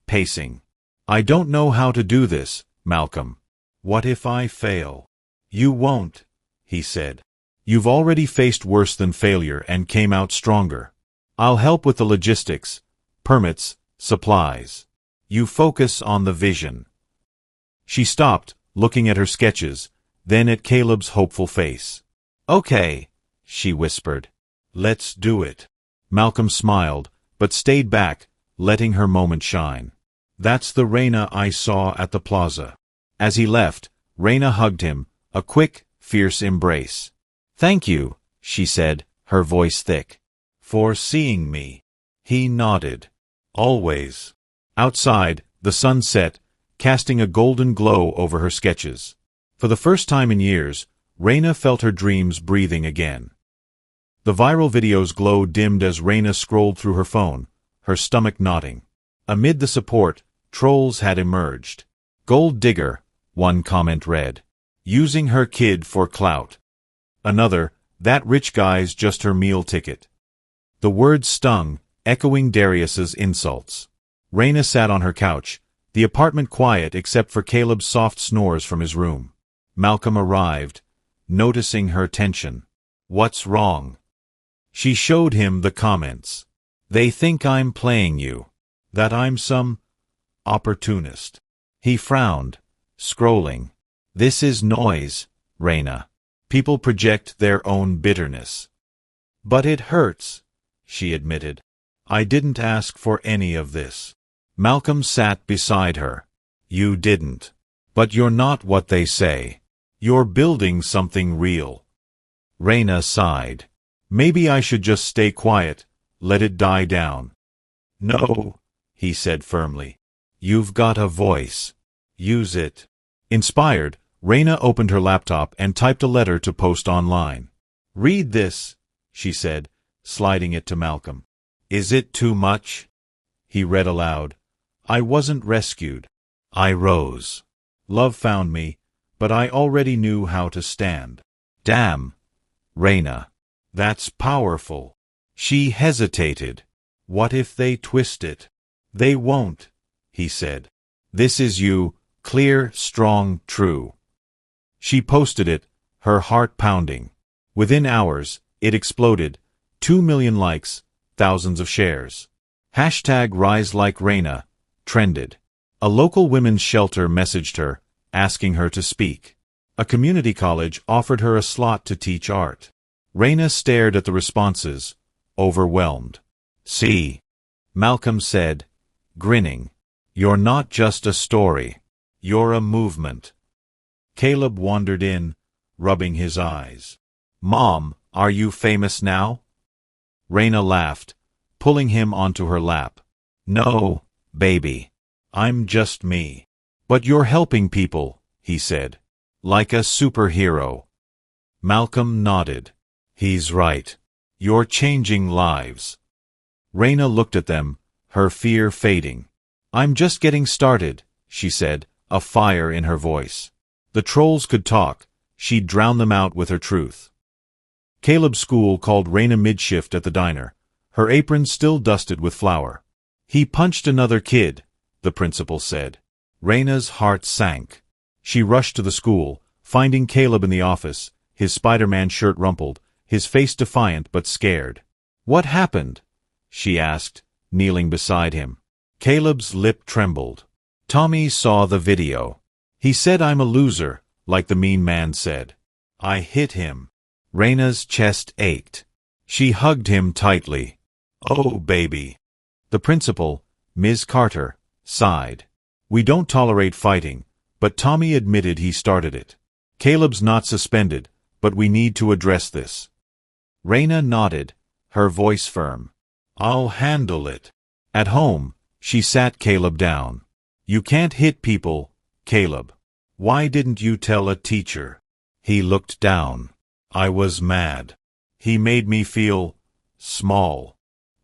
pacing. I don't know how to do this, Malcolm. What if I fail? You won't, he said. You've already faced worse than failure and came out stronger. I'll help with the logistics, permits, supplies. You focus on the vision. She stopped, looking at her sketches, then at Caleb's hopeful face. Okay, she whispered. Let's do it. Malcolm smiled, but stayed back, letting her moment shine. That's the Raina I saw at the plaza. As he left, Raina hugged him, a quick, fierce embrace. Thank you, she said, her voice thick. For seeing me. He nodded. Always. Outside, the sun set, casting a golden glow over her sketches. For the first time in years, Raina felt her dreams breathing again. The viral video's glow dimmed as Raina scrolled through her phone, her stomach knotting. Amid the support, trolls had emerged. Gold digger, one comment read. Using her kid for clout. Another, that rich guy's just her meal ticket. The words stung, echoing Darius's insults. Raina sat on her couch, the apartment quiet except for Caleb's soft snores from his room. Malcolm arrived, noticing her tension. What's wrong? She showed him the comments. They think I'm playing you. That I'm some opportunist. He frowned, scrolling. This is noise, Raina. People project their own bitterness. But it hurts, she admitted. I didn't ask for any of this. Malcolm sat beside her. You didn't. But you're not what they say. You're building something real. Raina sighed. Maybe I should just stay quiet, let it die down. No, he said firmly. You've got a voice. Use it. Inspired, Raina opened her laptop and typed a letter to post online. Read this, she said, sliding it to Malcolm. Is it too much? He read aloud. I wasn't rescued. I rose. Love found me, but I already knew how to stand. Damn, Raina. That's powerful. She hesitated. What if they twist it? They won't, he said. This is you, clear, strong, true. She posted it, her heart pounding. Within hours, it exploded. 2 million likes, thousands of shares. #RiseLikeRaina trended. A local women's shelter messaged her, asking her to speak. A community college offered her a slot to teach art. Raina stared at the responses, overwhelmed. See, Malcolm said, grinning. You're not just a story. You're a movement. Caleb wandered in, rubbing his eyes. Mom, are you famous now? Raina laughed, pulling him onto her lap. No, baby. I'm just me. But you're helping people, he said. Like a superhero. Malcolm nodded. He's right. You're changing lives. Raina looked at them, her fear fading. I'm just getting started, she said, a fire in her voice. The trolls could talk. She'd drown them out with her truth. Caleb's school called Raina mid-shift at the diner, her apron still dusted with flour. He punched another kid, the principal said. Raina's heart sank. She rushed to the school, finding Caleb in the office, his Spider-Man shirt rumpled, his face defiant but scared. What happened? She asked, kneeling beside him. Caleb's lip trembled. Tommy saw the video. He said I'm a loser, like the mean man said. I hit him. Raina's chest ached. She hugged him tightly. Oh, baby. The principal, Ms. Carter, sighed. We don't tolerate fighting, but Tommy admitted he started it. Caleb's not suspended, but we need to address this. Raina nodded, her voice firm. I'll handle it. At home, she sat Caleb down. You can't hit people, Caleb. Why didn't you tell a teacher? He looked down. I was mad. He made me feel small.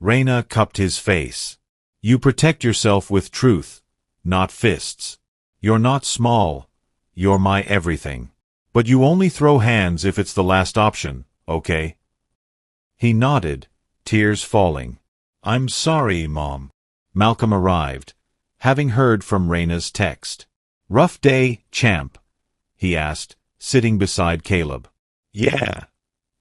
Raina cupped his face. You protect yourself with truth, not fists. You're not small. You're my everything. But you only throw hands if it's the last option, okay? He nodded, tears falling. I'm sorry, Mom. Malcolm arrived, having heard from Raina's text. Rough day, champ? He asked, sitting beside Caleb. Yeah,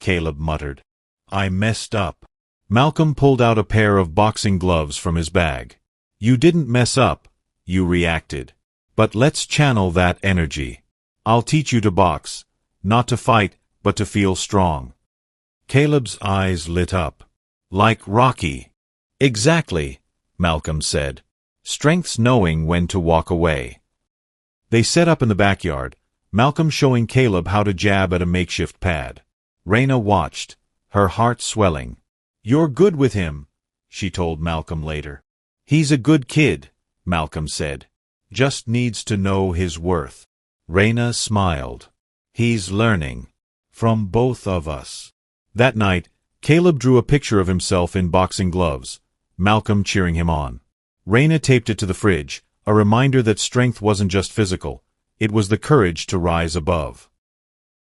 Caleb muttered. I messed up. Malcolm pulled out a pair of boxing gloves from his bag. You didn't mess up, you reacted. But let's channel that energy. I'll teach you to box, not to fight, but to feel strong. Caleb's eyes lit up. Like Rocky. Exactly, Malcolm said. Strength's knowing when to walk away. They set up in the backyard, Malcolm showing Caleb how to jab at a makeshift pad. Raina watched, her heart swelling. You're good with him, she told Malcolm later. He's a good kid, Malcolm said. Just needs to know his worth. Raina smiled. He's learning. From both of us. That night, Caleb drew a picture of himself in boxing gloves, Malcolm cheering him on. Raina taped it to the fridge, a reminder that strength wasn't just physical, it was the courage to rise above.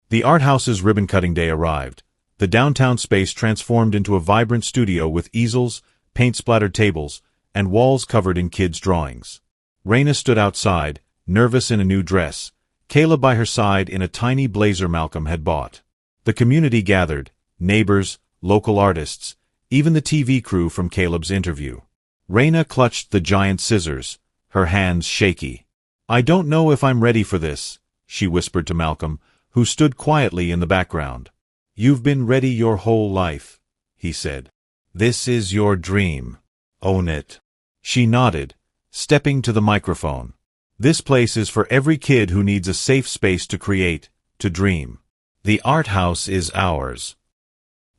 The art house's ribbon-cutting day arrived. The downtown space transformed into a vibrant studio with easels, paint-splattered tables, and walls covered in kids' drawings. Raina stood outside, nervous in a new dress, Caleb by her side in a tiny blazer Malcolm had bought. The community gathered, neighbors, local artists, even the TV crew from Caleb's interview. Raina clutched the giant scissors, her hands shaky. I don't know if I'm ready for this, she whispered to Malcolm, who stood quietly in the background. You've been ready your whole life, he said. This is your dream. Own it. She nodded, stepping to the microphone. This place is for every kid who needs a safe space to create, to dream. The art house is ours.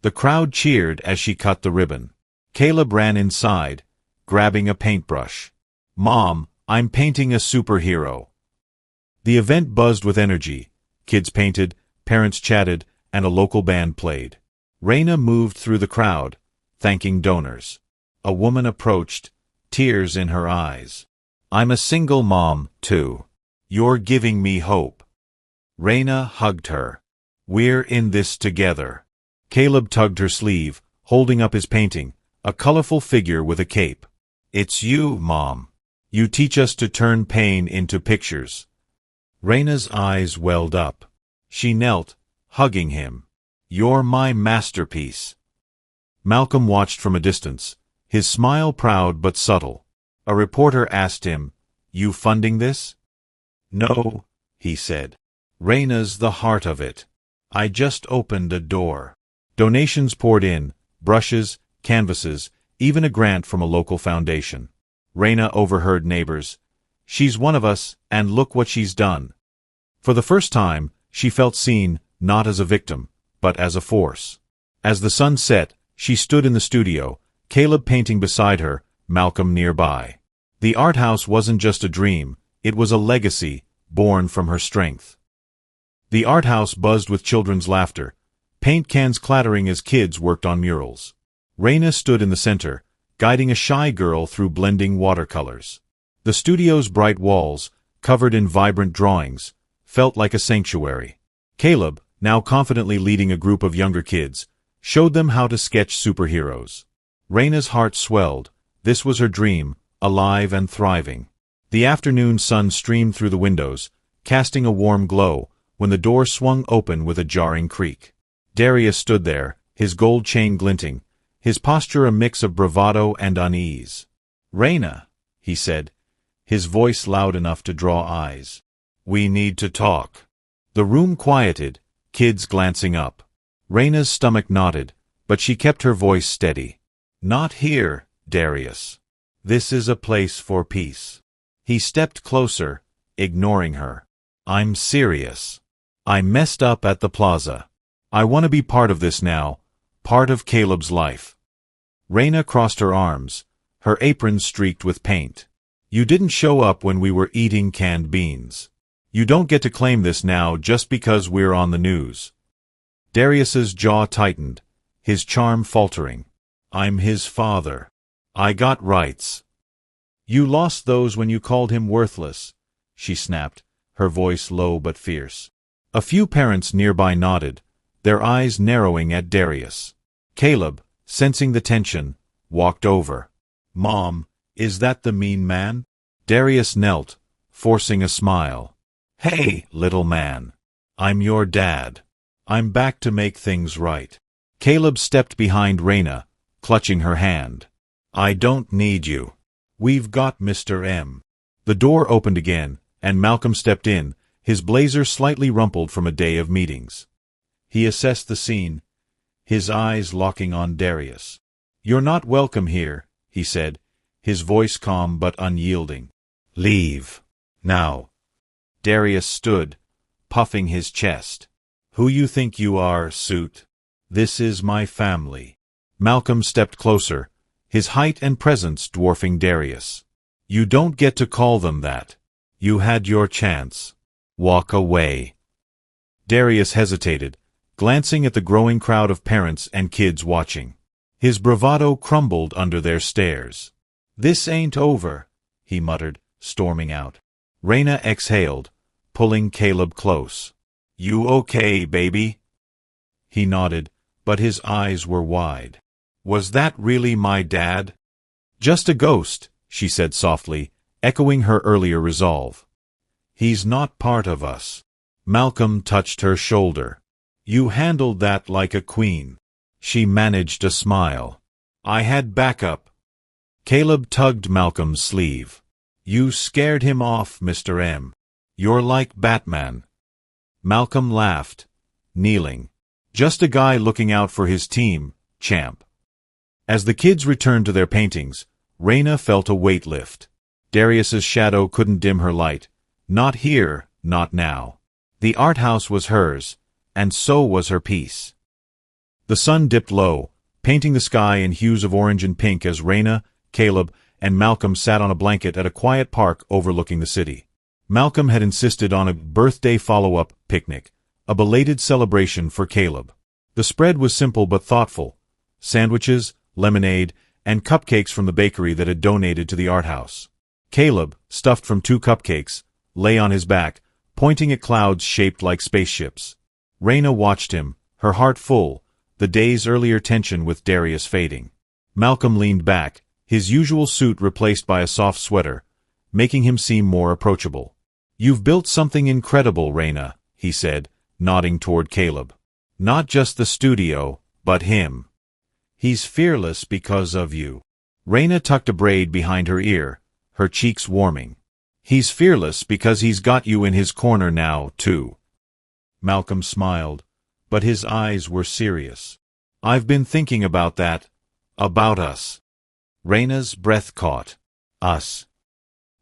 The The crowd cheered as she cut the ribbon. Caleb ran inside, grabbing a paintbrush. "Mom, I'm painting a superhero." The event buzzed with energy. Kids painted, parents chatted, and a local band played. Raina moved through the crowd, thanking donors. A woman approached, tears in her eyes. "I'm a single mom, too. You're giving me hope." Raina hugged her. "We're in this together." Caleb tugged her sleeve, holding up his painting, a colorful figure with a cape. "It's you, Mom. You teach us to turn pain into pictures." Raina's eyes welled up. She knelt, hugging him. "You're my masterpiece." Malcolm watched from a distance, his smile proud but subtle. A reporter asked him, "You funding this?" "No," he said. "Raina's the heart of it. I just opened a door." Donations poured in, brushes, canvases, even a grant from a local foundation. Raina overheard neighbors. "She's one of us, and look what she's done." For the first time, she felt seen, not as a victim, but as a force. As the sun set, she stood in the studio, Caleb painting beside her, Malcolm nearby. The art house wasn't just a dream, it was a legacy, born from her strength. The art house buzzed with children's laughter, paint cans clattering as kids worked on murals. Raina stood in the center, guiding a shy girl through blending watercolors. The studio's bright walls, covered in vibrant drawings, felt like a sanctuary. Caleb, now confidently leading a group of younger kids, showed them how to sketch superheroes. Raina's heart swelled. This was her dream, alive and thriving. The afternoon sun streamed through the windows, casting a warm glow, when the door swung open with a jarring creak. Darius stood there, his gold chain glinting, his posture a mix of bravado and unease. "Raina," he said, his voice loud enough to draw eyes. "We need to talk." The room quieted, kids glancing up. Raina's stomach knotted, but she kept her voice steady. "Not here, Darius. This is a place for peace." He stepped closer, ignoring her. "I'm serious. I messed up at the plaza. I want to be part of this now, part of Caleb's life." Raina crossed her arms, her apron streaked with paint. "You didn't show up when we were eating canned beans. You don't get to claim this now just because we're on the news." Darius's jaw tightened, his charm faltering. "I'm his father. I got rights." "You lost those when you called him worthless," she snapped, her voice low but fierce. A few parents nearby nodded, their eyes narrowing at Darius. Caleb, sensing the tension, walked over. "Mom, is that the mean man?" Darius knelt, forcing a smile. "Hey, little man. I'm your dad. I'm back to make things right." Caleb stepped behind Raina, clutching her hand. "I don't need you. We've got Mr. M." The door opened again, and Malcolm stepped in, his blazer slightly rumpled from a day of meetings. He assessed the scene, his eyes locking on Darius. "You're not welcome here," he said, his voice calm but unyielding. "Leave. Now." Darius stood, puffing his chest. "Who you think you are, suit? This is my family." Malcolm stepped closer, his height and presence dwarfing Darius. "You don't get to call them that. You had your chance. Walk away." Darius hesitated, glancing at the growing crowd of parents and kids watching. His bravado crumbled under their stares. "This ain't over," he muttered, storming out. Raina exhaled, pulling Caleb close. "You okay, baby?" He nodded, but his eyes were wide. "Was that really my dad?" "Just a ghost," she said softly, echoing her earlier resolve. "He's not part of us." Malcolm touched her shoulder. "You handled that like a queen." She managed a smile. "I had backup." Caleb tugged Malcolm's sleeve. "You scared him off, Mr. M. You're like Batman." Malcolm laughed, kneeling. "Just a guy looking out for his team, champ." As the kids returned to their paintings, Raina felt a weight lift. Darius's shadow couldn't dim her light. Not here, not now. The art house was hers, and so was her peace. The sun dipped low, painting the sky in hues of orange and pink as Raina, Caleb, and Malcolm sat on a blanket at a quiet park overlooking the city. Malcolm had insisted on a birthday follow-up picnic, a belated celebration for Caleb. The spread was simple but thoughtful: sandwiches, lemonade, and cupcakes from the bakery that had donated to the art house. Caleb, stuffed from 2 cupcakes, lay on his back, pointing at clouds shaped like spaceships. Raina watched him, her heart full, the day's earlier tension with Darius fading. Malcolm leaned back, his usual suit replaced by a soft sweater, making him seem more approachable. "You've built something incredible, Raina," he said, nodding toward Caleb. "Not just the studio, but him. He's fearless because of you." Raina tucked a braid behind her ear, her cheeks warming. "He's fearless because he's got you in his corner now, too." Malcolm smiled, but his eyes were serious. "I've been thinking about that, about us." Raina's breath caught. "Us."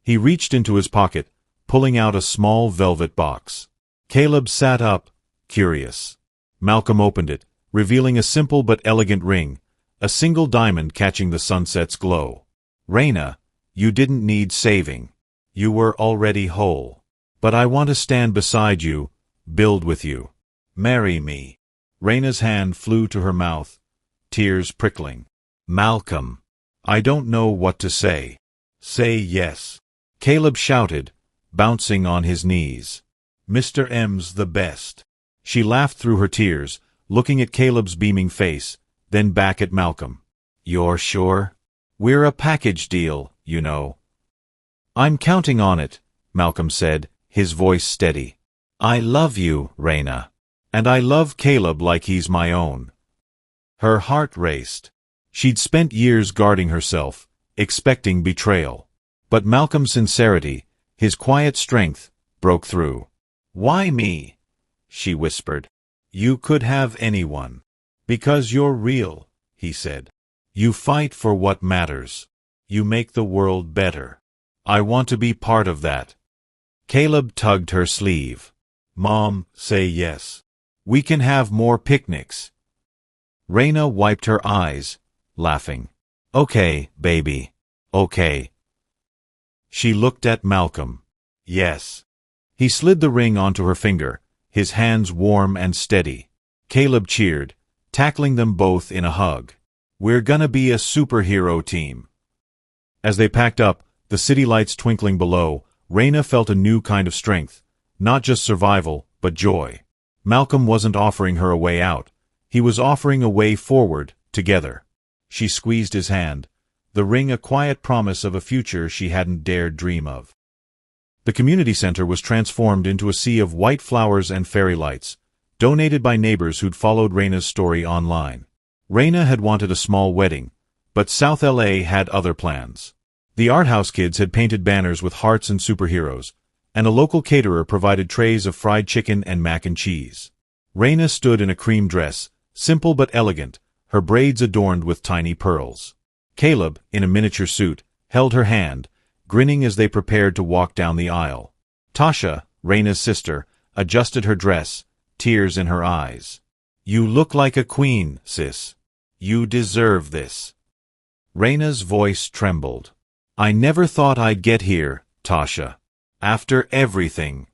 He reached into his pocket, pulling out a small velvet box. Caleb sat up, curious. Malcolm opened it, revealing a simple but elegant ring, a single diamond catching the sunset's glow. "Raina, you didn't need saving. You were already whole. But I want to stand beside you, build with you. Marry me." Raina's hand flew to her mouth, tears prickling. "Malcolm, I don't know what to say." "Say yes." Caleb shouted, bouncing on his knees. "Mr. M's the best." She laughed through her tears, looking at Caleb's beaming face, then back at Malcolm. "You're sure? We're a package deal, you know." "I'm counting on it," Malcolm said, his voice steady. "I love you, Raina. And I love Caleb like he's my own." Her heart raced. She'd spent years guarding herself, expecting betrayal. But Malcolm's sincerity, his quiet strength, broke through. "Why me?" she whispered. "You could have anyone. Because you're real," he said. "You fight for what matters. You make the world better. I want to be part of that." Caleb tugged her sleeve. "Mom, say yes. We can have more picnics." Raina wiped her eyes, laughing. "Okay, baby. Okay." She looked at Malcolm. "Yes." He slid the ring onto her finger, his hands warm and steady. Caleb cheered, tackling them both in a hug. "We're gonna be a superhero team." As they packed up, the city lights twinkling below, Raina felt a new kind of strength, not just survival, but joy. Malcolm wasn't offering her a way out. He was offering a way forward, together. She squeezed his hand, the ring a quiet promise of a future she hadn't dared dream of. The community center was transformed into a sea of white flowers and fairy lights, donated by neighbors who'd followed Raina's story online. Raina had wanted a small wedding, but South LA had other plans. The art house kids had painted banners with hearts and superheroes, and a local caterer provided trays of fried chicken and mac and cheese. Raina stood in a cream dress, simple but elegant, her braids adorned with tiny pearls. Caleb, in a miniature suit, held her hand, grinning as they prepared to walk down the aisle. Tasha, Raina's sister, adjusted her dress, tears in her eyes. "You look like a queen, sis. You deserve this." Raina's voice trembled. "I never thought I'd get here, Tasha. After everything."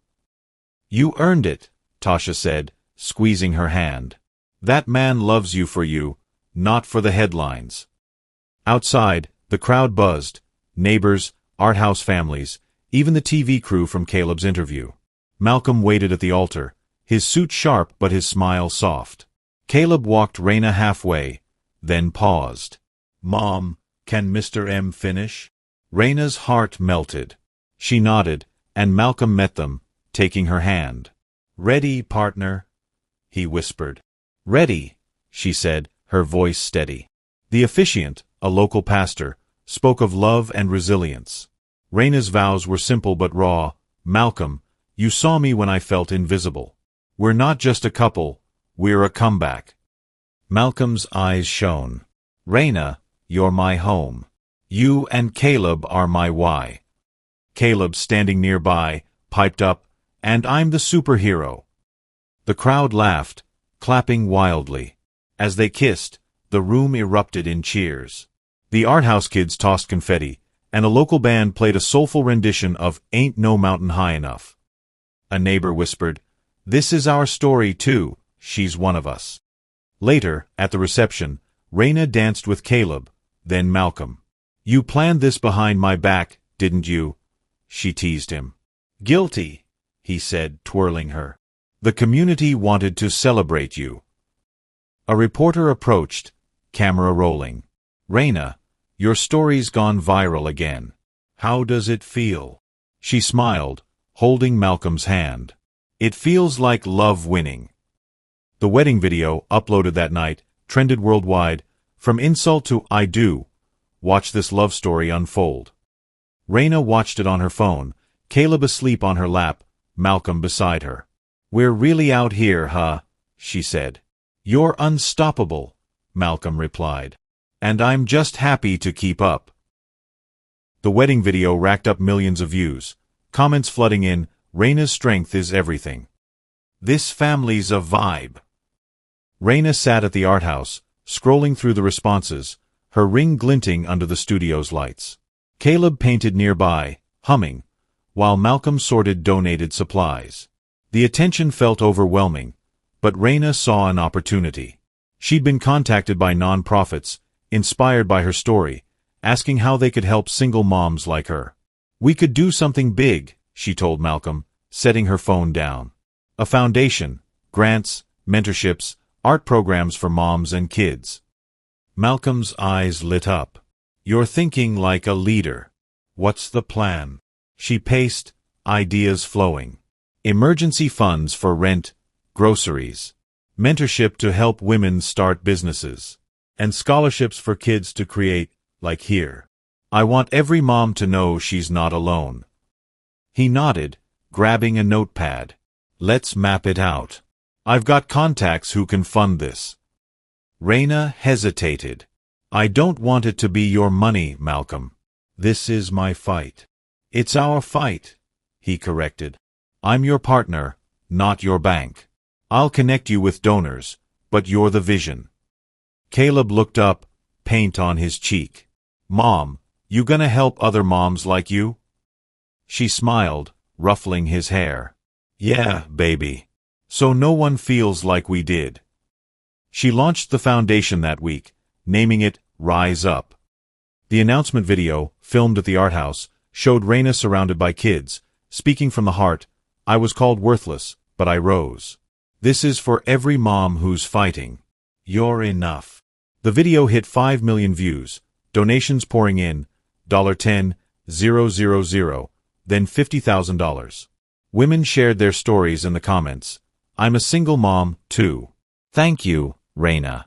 "You earned it," Tasha said, squeezing her hand. "That man loves you for you, not for the headlines." Outside, the crowd buzzed, neighbors, art house families, even the TV crew from Caleb's interview. Malcolm waited at the altar, his suit sharp but his smile soft. Caleb walked Raina halfway, then paused. "Mom, can Mr. M finish?" Raina's heart melted. She nodded, and Malcolm met them, taking her hand. "Ready, partner?" he whispered. "Ready," she said, her voice steady. The officiant, a local pastor, spoke of love and resilience. Raina's vows were simple but raw. "Malcolm, you saw me when I felt invisible. We're not just a couple, we're a comeback." Malcolm's eyes shone. "Raina, you're my home. You and Caleb are my why." Caleb, standing nearby, piped up, "And I'm the superhero." The crowd laughed, clapping wildly. As they kissed, the room erupted in cheers. The art house kids tossed confetti, and a local band played a soulful rendition of Ain't No Mountain High Enough. A neighbor whispered, "This is our story too, she's one of us." Later, at the reception, Raina danced with Caleb, then Malcolm. "You planned this behind my back, didn't you?" she teased him. "Guilty," he said, twirling her. "The community wanted to celebrate you." A reporter approached, camera rolling. "Raina, your story's gone viral again. How does it feel?" She smiled, holding Malcolm's hand. "It feels like love winning." The wedding video, uploaded that night, trended worldwide, from insult to I do. Watch this love story unfold. Raina watched it on her phone, Caleb asleep on her lap, Malcolm beside her. "We're really out here, huh?" she said. "You're unstoppable," Malcolm replied. "And I'm just happy to keep up." The wedding video racked up millions of views, comments flooding in, "Raina's strength is everything. This family's a vibe." Raina sat at the art house, scrolling through the responses, her ring glinting under the studio's lights. Caleb painted nearby, humming, while Malcolm sorted donated supplies. The attention felt overwhelming, but Raina saw an opportunity. She'd been contacted by non-profits, inspired by her story, asking how they could help single moms like her. "We could do something big," she told Malcolm, setting her phone down. "A foundation, grants, mentorships, art programs for moms and kids." Malcolm's eyes lit up. "You're thinking like a leader. What's the plan?" She paced, ideas flowing. "Emergency funds for rent, groceries, mentorship to help women start businesses, and scholarships for kids to create, like here. I want every mom to know she's not alone." He nodded, grabbing a notepad. "Let's map it out. I've got contacts who can fund this." Raina hesitated. "I don't want it to be your money, Malcolm. This is my fight." "It's our fight," he corrected. "I'm your partner, not your bank. I'll connect you with donors, but you're the vision." Caleb looked up, paint on his cheek. "Mom, you gonna help other moms like you?" She smiled, ruffling his hair. "Yeah, baby. So no one feels like we did." She launched the foundation that week, naming it Rise Up. The announcement video, filmed at the art house, showed Raina surrounded by kids, speaking from the heart, "I was called worthless, but I rose. This is for every mom who's fighting. You're enough." The video hit 5 million views, donations pouring in, $10,000, then $50,000. Women shared their stories in the comments. "I'm a single mom, too. Thank you, Raina."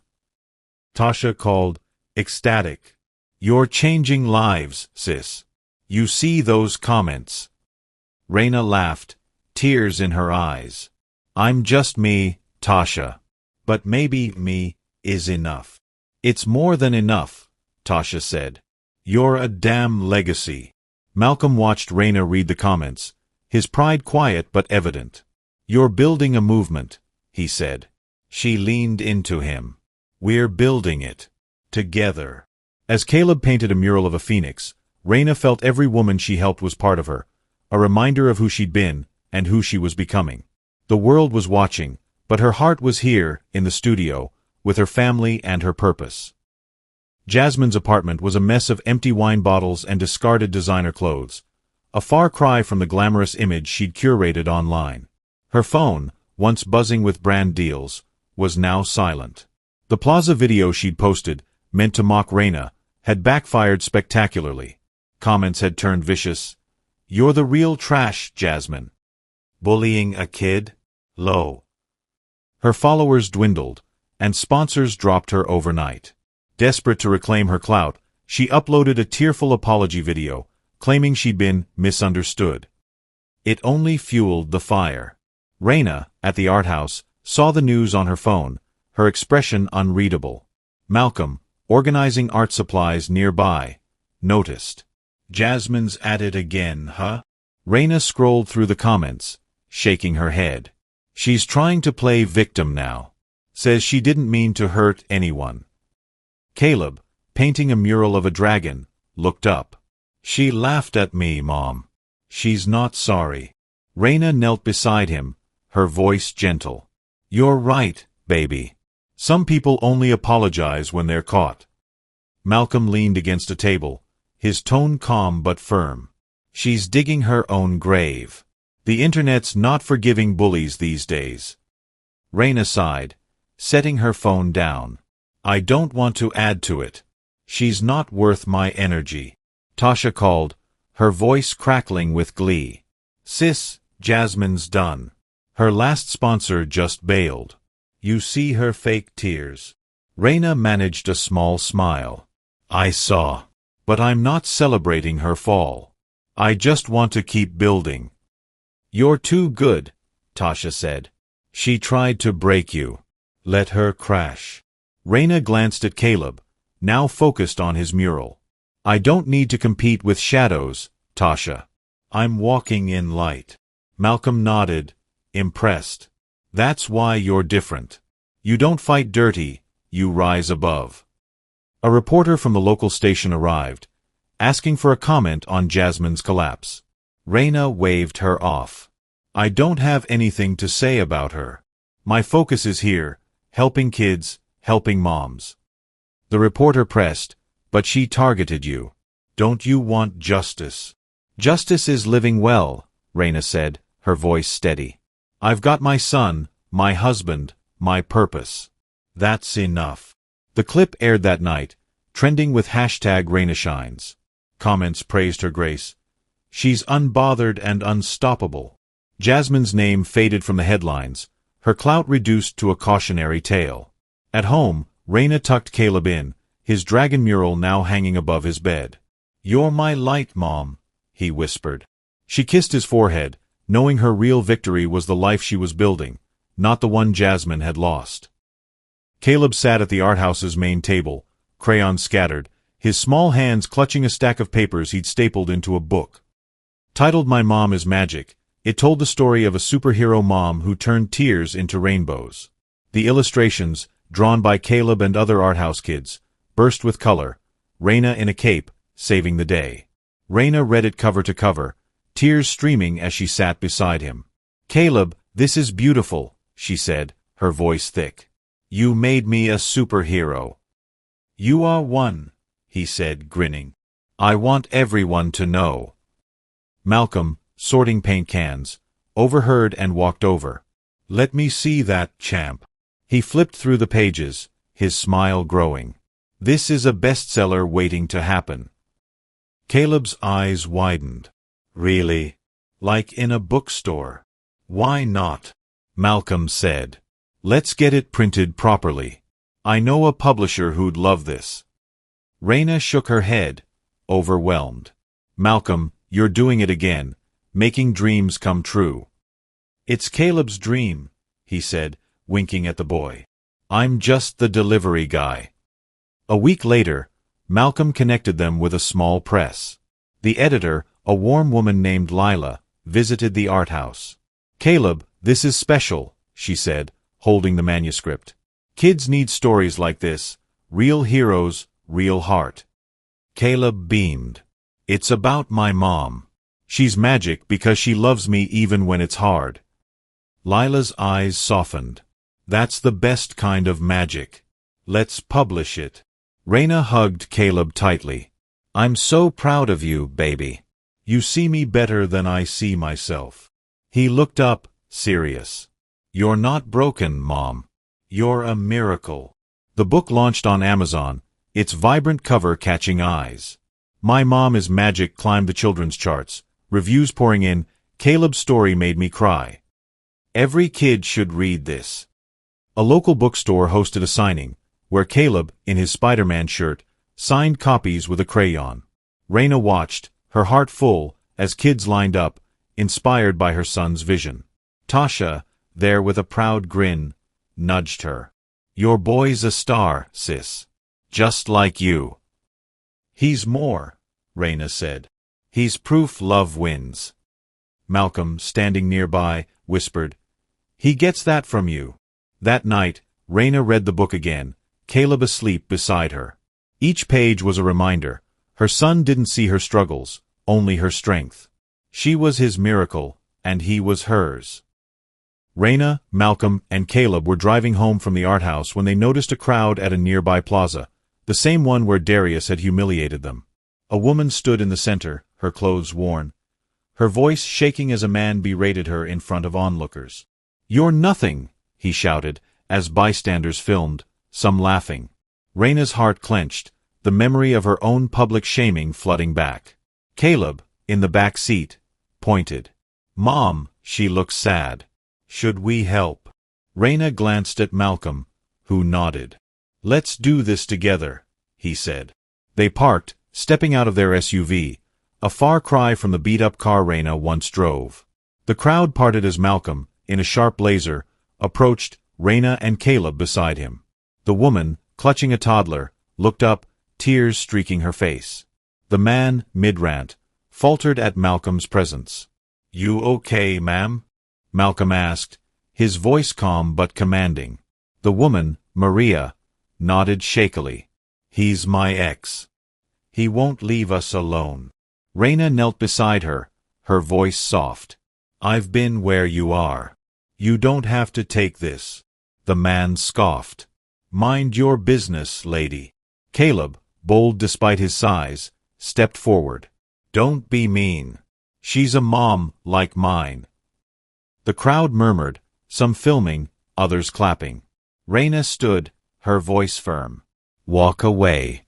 Tasha called, ecstatic. "You're changing lives, sis. You see those comments." Raina laughed, tears in her eyes. "I'm just me, Tasha. But maybe me is enough." "It's more than enough," Tasha said. "You're a damn legacy." Malcolm watched Raina read the comments, his pride quiet but evident. "You're building a movement," he said. She leaned into him. "We're building it. Together." As Caleb painted a mural of a phoenix, Raina felt every woman she helped was part of her, a reminder of who she'd been and who she was becoming. The world was watching, but her heart was here, in the studio, with her family and her purpose. Jasmine's apartment was a mess of empty wine bottles and discarded designer clothes, a far cry from the glamorous image she'd curated online. Her phone, once buzzing with brand deals, was now silent. The Plaza video she'd posted, meant to mock Raina, had backfired spectacularly. Comments had turned vicious. "You're the real trash, Jasmine. Bullying a kid? Low." Her followers dwindled, and sponsors dropped her overnight. Desperate to reclaim her clout, she uploaded a tearful apology video, claiming she'd been misunderstood. It only fueled the fire. Raina, at the art house, saw the news on her phone, her expression unreadable. Malcolm, organizing art supplies nearby, noticed. "Jasmine's at it again, huh?" Raina scrolled through the comments, shaking her head. "She's trying to play victim now. Says she didn't mean to hurt anyone. Caleb, painting a mural of a dragon, looked up. She laughed at me, Mom. She's not sorry. Raina knelt beside him, her voice gentle. You're right, baby. Some people only apologize when they're caught. Malcolm leaned against a table, his tone calm but firm. She's digging her own grave. The internet's not forgiving bullies these days. Raina sighed, setting her phone down. I don't want to add to it. She's not worth my energy. Tasha called, her voice crackling with glee. Sis, Jasmine's done. Her last sponsor just bailed. You see her fake tears. Raina managed a small smile. I saw. But I'm not celebrating her fall. I just want to keep building. You're too good, Tasha said. She tried to break you. Let her crash. Raina glanced at Caleb, now focused on his mural. I don't need to compete with shadows, Tasha. I'm walking in light. Malcolm nodded, impressed. That's why you're different. You don't fight dirty, you rise above. A reporter from the local station arrived, asking for a comment on Jasmine's collapse. Raina waved her off. I don't have anything to say about her. My focus is here, helping kids, helping moms. The reporter pressed, but she targeted you. Don't you want justice? Justice is living well, Raina said, her voice steady. I've got my son, my husband, my purpose. That's enough. The clip aired that night, trending with hashtag RainaShines. Comments praised her grace. She's unbothered and unstoppable. Jasmine's name faded from the headlines, her clout reduced to a cautionary tale. At home, Raina tucked Caleb in, his dragon mural now hanging above his bed. You're my light, Mom, he whispered. She kissed his forehead, knowing her real victory was the life she was building, not the one Jasmine had lost. Caleb sat at the art house's main table, crayons scattered, his small hands clutching a stack of papers he'd stapled into a book. Titled My Mom is Magic, it told the story of a superhero mom who turned tears into rainbows. The illustrations, drawn by Caleb and other art house kids, burst with color, Raina in a cape, saving the day. Raina read it cover to cover, tears streaming as she sat beside him. Caleb, this is beautiful, she said, her voice thick. You made me a superhero. You are one, he said, grinning. I want everyone to know. Malcolm, sorting paint cans, overheard and walked over. Let me see that, champ. He flipped through the pages, his smile growing. This is a bestseller waiting to happen. Caleb's eyes widened. Really? Like in a bookstore? Why not? Malcolm said. Let's get it printed properly. I know a publisher who'd love this. Raina shook her head, overwhelmed. Malcolm, you're doing it again, making dreams come true. It's Caleb's dream, he said, winking at the boy. I'm just the delivery guy. A week later, Malcolm connected them with a small press. The editor, a warm woman named Lila, visited the art house. Caleb, this is special, she said, holding the manuscript. Kids need stories like this, real heroes, real heart. Caleb beamed. It's about my mom. She's magic because she loves me even when it's hard. Lila's eyes softened. That's the best kind of magic. Let's publish it. Raina hugged Caleb tightly. I'm so proud of you, baby. You see me better than I see myself. He looked up, serious. You're not broken, Mom. You're a miracle. The book launched on Amazon, its vibrant cover catching eyes. My Mom is Magic climbed the children's charts, reviews pouring in, Caleb's story made me cry. Every kid should read this. A local bookstore hosted a signing, where Caleb, in his Spider-Man shirt, signed copies with a crayon. Raina watched, her heart full, as kids lined up, inspired by her son's vision. Tasha, there with a proud grin, nudged her. Your boy's a star, sis. Just like you. He's more, Raina said. He's proof love wins. Malcolm, standing nearby, whispered, He gets that from you. That night, Raina read the book again, Caleb asleep beside her. Each page was a reminder. Her son didn't see her struggles, only her strength. She was his miracle, and he was hers. Raina, Malcolm, and Caleb were driving home from the art house when they noticed a crowd at a nearby plaza, the same one where Darius had humiliated them. A woman stood in the center, her clothes worn, her voice shaking as a man berated her in front of onlookers. "You're nothing," he shouted, as bystanders filmed, some laughing. Raina's heart clenched, the memory of her own public shaming flooding back. Caleb, in the back seat, pointed. "Mom, she looks sad. Should we help?" Raina glanced at Malcolm, who nodded. "Let's do this together," he said. They parked, stepping out of their SUV, a far cry from the beat-up car Raina once drove. The crowd parted as Malcolm, in a sharp blazer, approached, Raina and Caleb beside him. The woman, clutching a toddler, looked up, tears streaking her face. The man, mid-rant, faltered at Malcolm's presence. "You okay, ma'am?" Malcolm asked, his voice calm but commanding. The woman, Maria, nodded shakily. "He's my ex. He won't leave us alone." Raina knelt beside her, her voice soft. "I've been where you are. You don't have to take this." The man scoffed. "Mind your business, lady." Caleb, bold despite his size, stepped forward. "Don't be mean. She's a mom like mine." The crowd murmured, some filming, others clapping. Raina stood, her voice firm. "Walk away.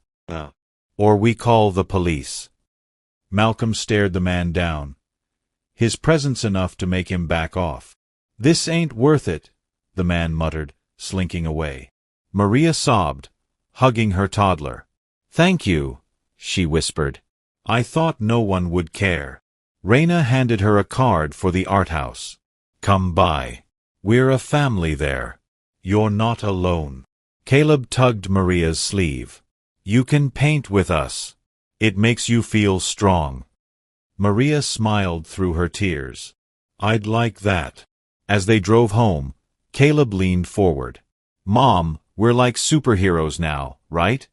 Or we call the police." Malcolm stared the man down, his presence enough to make him back off. "This ain't worth it," the man muttered, slinking away. Maria sobbed, hugging her toddler. "Thank you," she whispered. "I thought no one would care." Raina handed her a card for the art house. "Come by. We're a family there. You're not alone." Caleb tugged Maria's sleeve. "You can paint with us. It makes you feel strong." Maria smiled through her tears. "I'd like that." As they drove home, Caleb leaned forward. "Mom, we're like superheroes now, right?"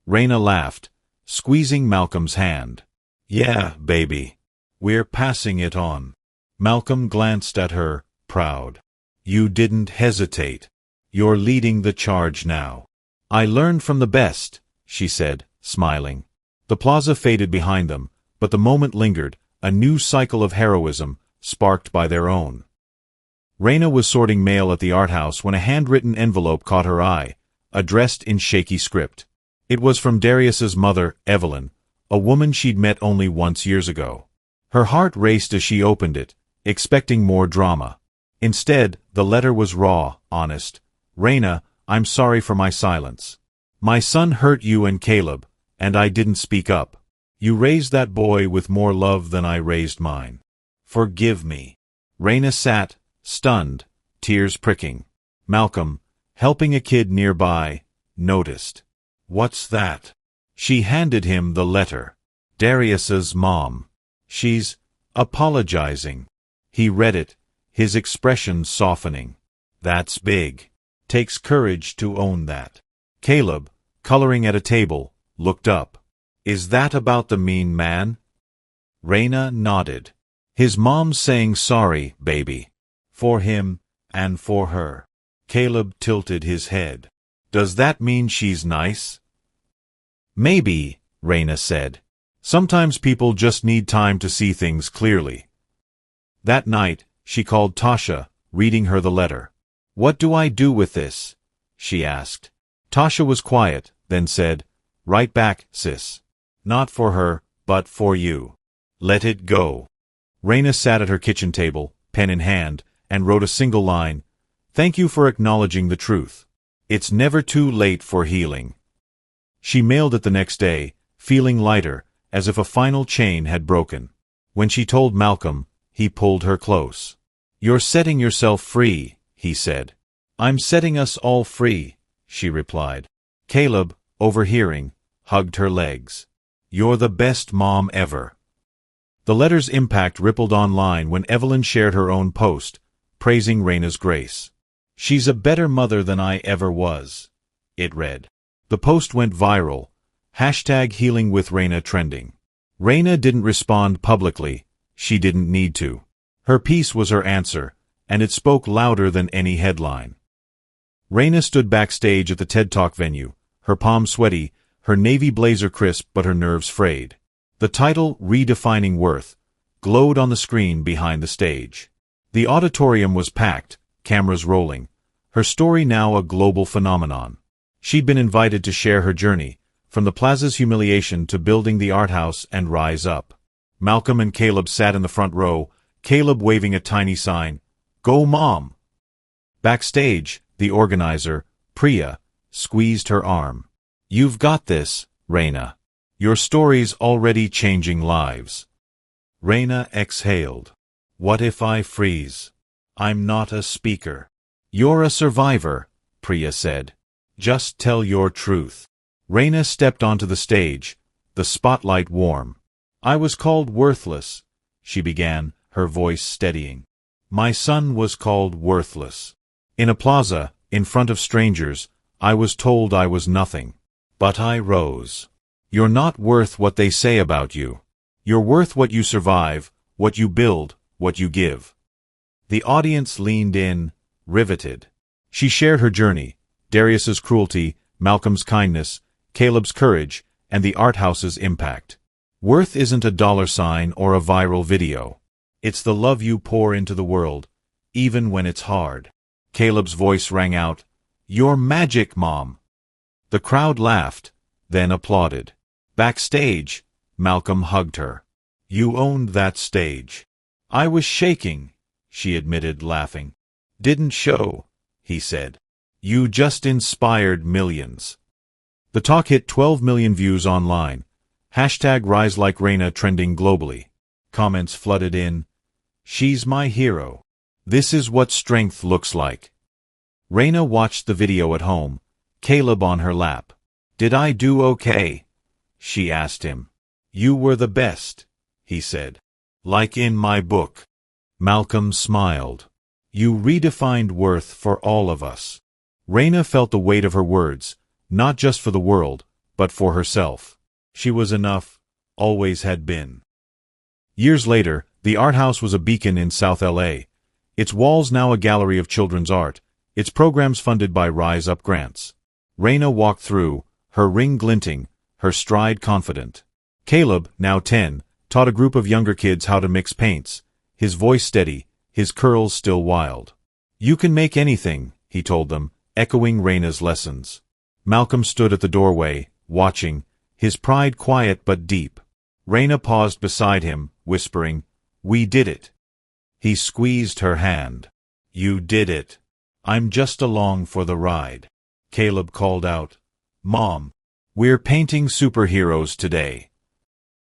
Raina laughed, squeezing Malcolm's hand. "Yeah, baby. We're passing it on." Malcolm glanced at her, proud. "You didn't hesitate. You're leading the charge now." "I learned from the best," she said, smiling. The plaza faded behind them, but the moment lingered, a new cycle of heroism, sparked by their own. Raina was sorting mail at the art house when a handwritten envelope caught her eye, addressed in shaky script. It was from Darius's mother, Evelyn, a woman she'd met only once years ago. Her heart raced as she opened it, expecting more drama. Instead, the letter was raw, honest. "Raina, I'm sorry for my silence. My son hurt you and Caleb, and I didn't speak up. You raised that boy with more love than I raised mine. Forgive me." Raina sat, stunned, tears pricking. Malcolm, helping a kid nearby, noticed. "What's that?" She handed him the letter. "Darius's mom. She's apologizing." He read it, his expression softening. "That's big. Takes courage to own that." Caleb, coloring at a table, looked up. "Is that about the mean man?" Raina nodded. "His mom's saying sorry, baby. For him, and for her." Caleb tilted his head. "Does that mean she's nice?" "Maybe," Raina said. "Sometimes people just need time to see things clearly." That night, she called Tasha, reading her the letter. "What do I do with this?" she asked. Tasha was quiet, then said, "Right back, sis. Not for her, but for you. Let it go." Raina sat at her kitchen table, pen in hand, and wrote a single line, "Thank you for acknowledging the truth. It's never too late for healing." She mailed it the next day, feeling lighter, as if a final chain had broken. When she told Malcolm, he pulled her close. "You're setting yourself free," he said. "I'm setting us all free," she replied. Caleb, overhearing, hugged her legs. "You're the best mom ever." The letter's impact rippled online when Evelyn shared her own post, praising Raina's grace. "She's a better mother than I ever was," it read. The post went viral. #HealingWithRaina trending. Raina didn't respond publicly. She didn't need to. Her piece was her answer, and it spoke louder than any headline. Raina stood backstage at the TED Talk venue, her palms sweaty, her navy blazer crisp but her nerves frayed. The title, Redefining Worth, glowed on the screen behind the stage. The auditorium was packed, cameras rolling, her story now a global phenomenon. She'd been invited to share her journey, from the plaza's humiliation to building the art house and rise up. Malcolm and Caleb sat in the front row, Caleb waving a tiny sign, "Go Mom!" Backstage, the organizer, Priya, squeezed her arm. "You've got this, Raina. Your story's already changing lives." Raina exhaled. "What if I freeze? I'm not a speaker." "You're a survivor," Priya said. "Just tell your truth." Raina stepped onto the stage, the spotlight warm. "I was called worthless," she began, her voice steadying. "My son was called worthless. In a plaza, in front of strangers, I was told I was nothing. But I rose. You're not worth what they say about you. You're worth what you survive, what you build, what you give." The audience leaned in, riveted. She shared her journey, Darius's cruelty, Malcolm's kindness, Caleb's courage, and the art house's impact. Worth isn't a dollar sign or a viral video. It's the love you pour into the world, even when it's hard. Caleb's voice rang out, "You're magic, Mom." The crowd laughed, then applauded. Backstage, Malcolm hugged her. "You owned that stage." "I was shaking," she admitted, laughing. "Didn't show," he said. "You just inspired millions." The talk hit 12 million views online. #RiseLikeRaina trending globally. Comments flooded in. "She's my hero. This is what strength looks like." Raina watched the video at home, Caleb on her lap. "Did I do okay?" she asked him. "You were the best," he said. "Like in my book." Malcolm smiled. "You redefined worth for all of us." Raina felt the weight of her words, not just for the world, but for herself. She was enough, always had been. Years later, the art house was a beacon in South LA. Its walls now a gallery of children's art, its programs funded by Rise Up grants. Raina walked through, her ring glinting, her stride confident. Caleb, now 10, taught a group of younger kids how to mix paints, his voice steady, his curls still wild. "You can make anything," he told them, echoing Raina's lessons. Malcolm stood at the doorway, watching, his pride quiet but deep. Raina paused beside him, whispering, "We did it." He squeezed her hand. "You did it. I'm just along for the ride." Caleb called out, "Mom, we're painting superheroes today."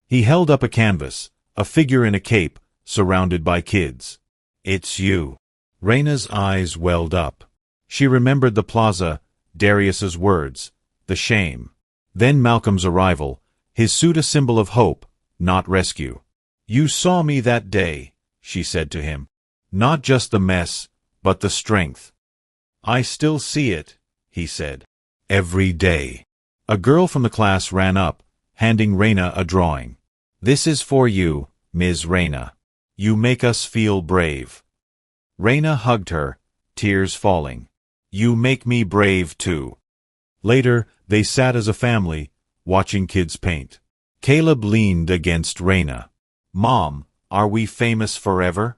He held up a canvas, a figure in a cape, surrounded by kids. "It's you." Raina's eyes welled up. She remembered the plaza, Darius's words, the shame. Then Malcolm's arrival, his suit a symbol of hope, not rescue. "You saw me that day," she said to him. "Not just the mess, but the strength." "I still see it," he said. "Every day." A girl from the class ran up, handing Raina a drawing. "This is for you, Ms. Raina. You make us feel brave." Raina hugged her, tears falling. "You make me brave too." Later, they sat as a family, watching kids paint. Caleb leaned against Raina. "Mom, are we famous forever?"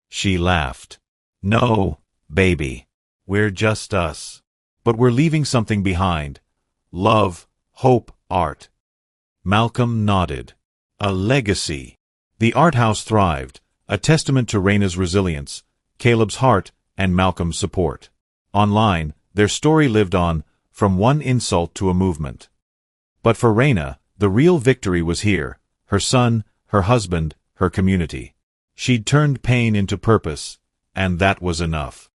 She laughed. "No, baby. We're just us. But we're leaving something behind. Love, hope, art." Malcolm nodded. "A legacy." The art house thrived, a testament to Raina's resilience, Caleb's heart, and Malcolm's support. Online, their story lived on, from one insult to a movement. But for Raina, the real victory was here, her son, her husband, her community. She'd turned pain into purpose, and that was enough.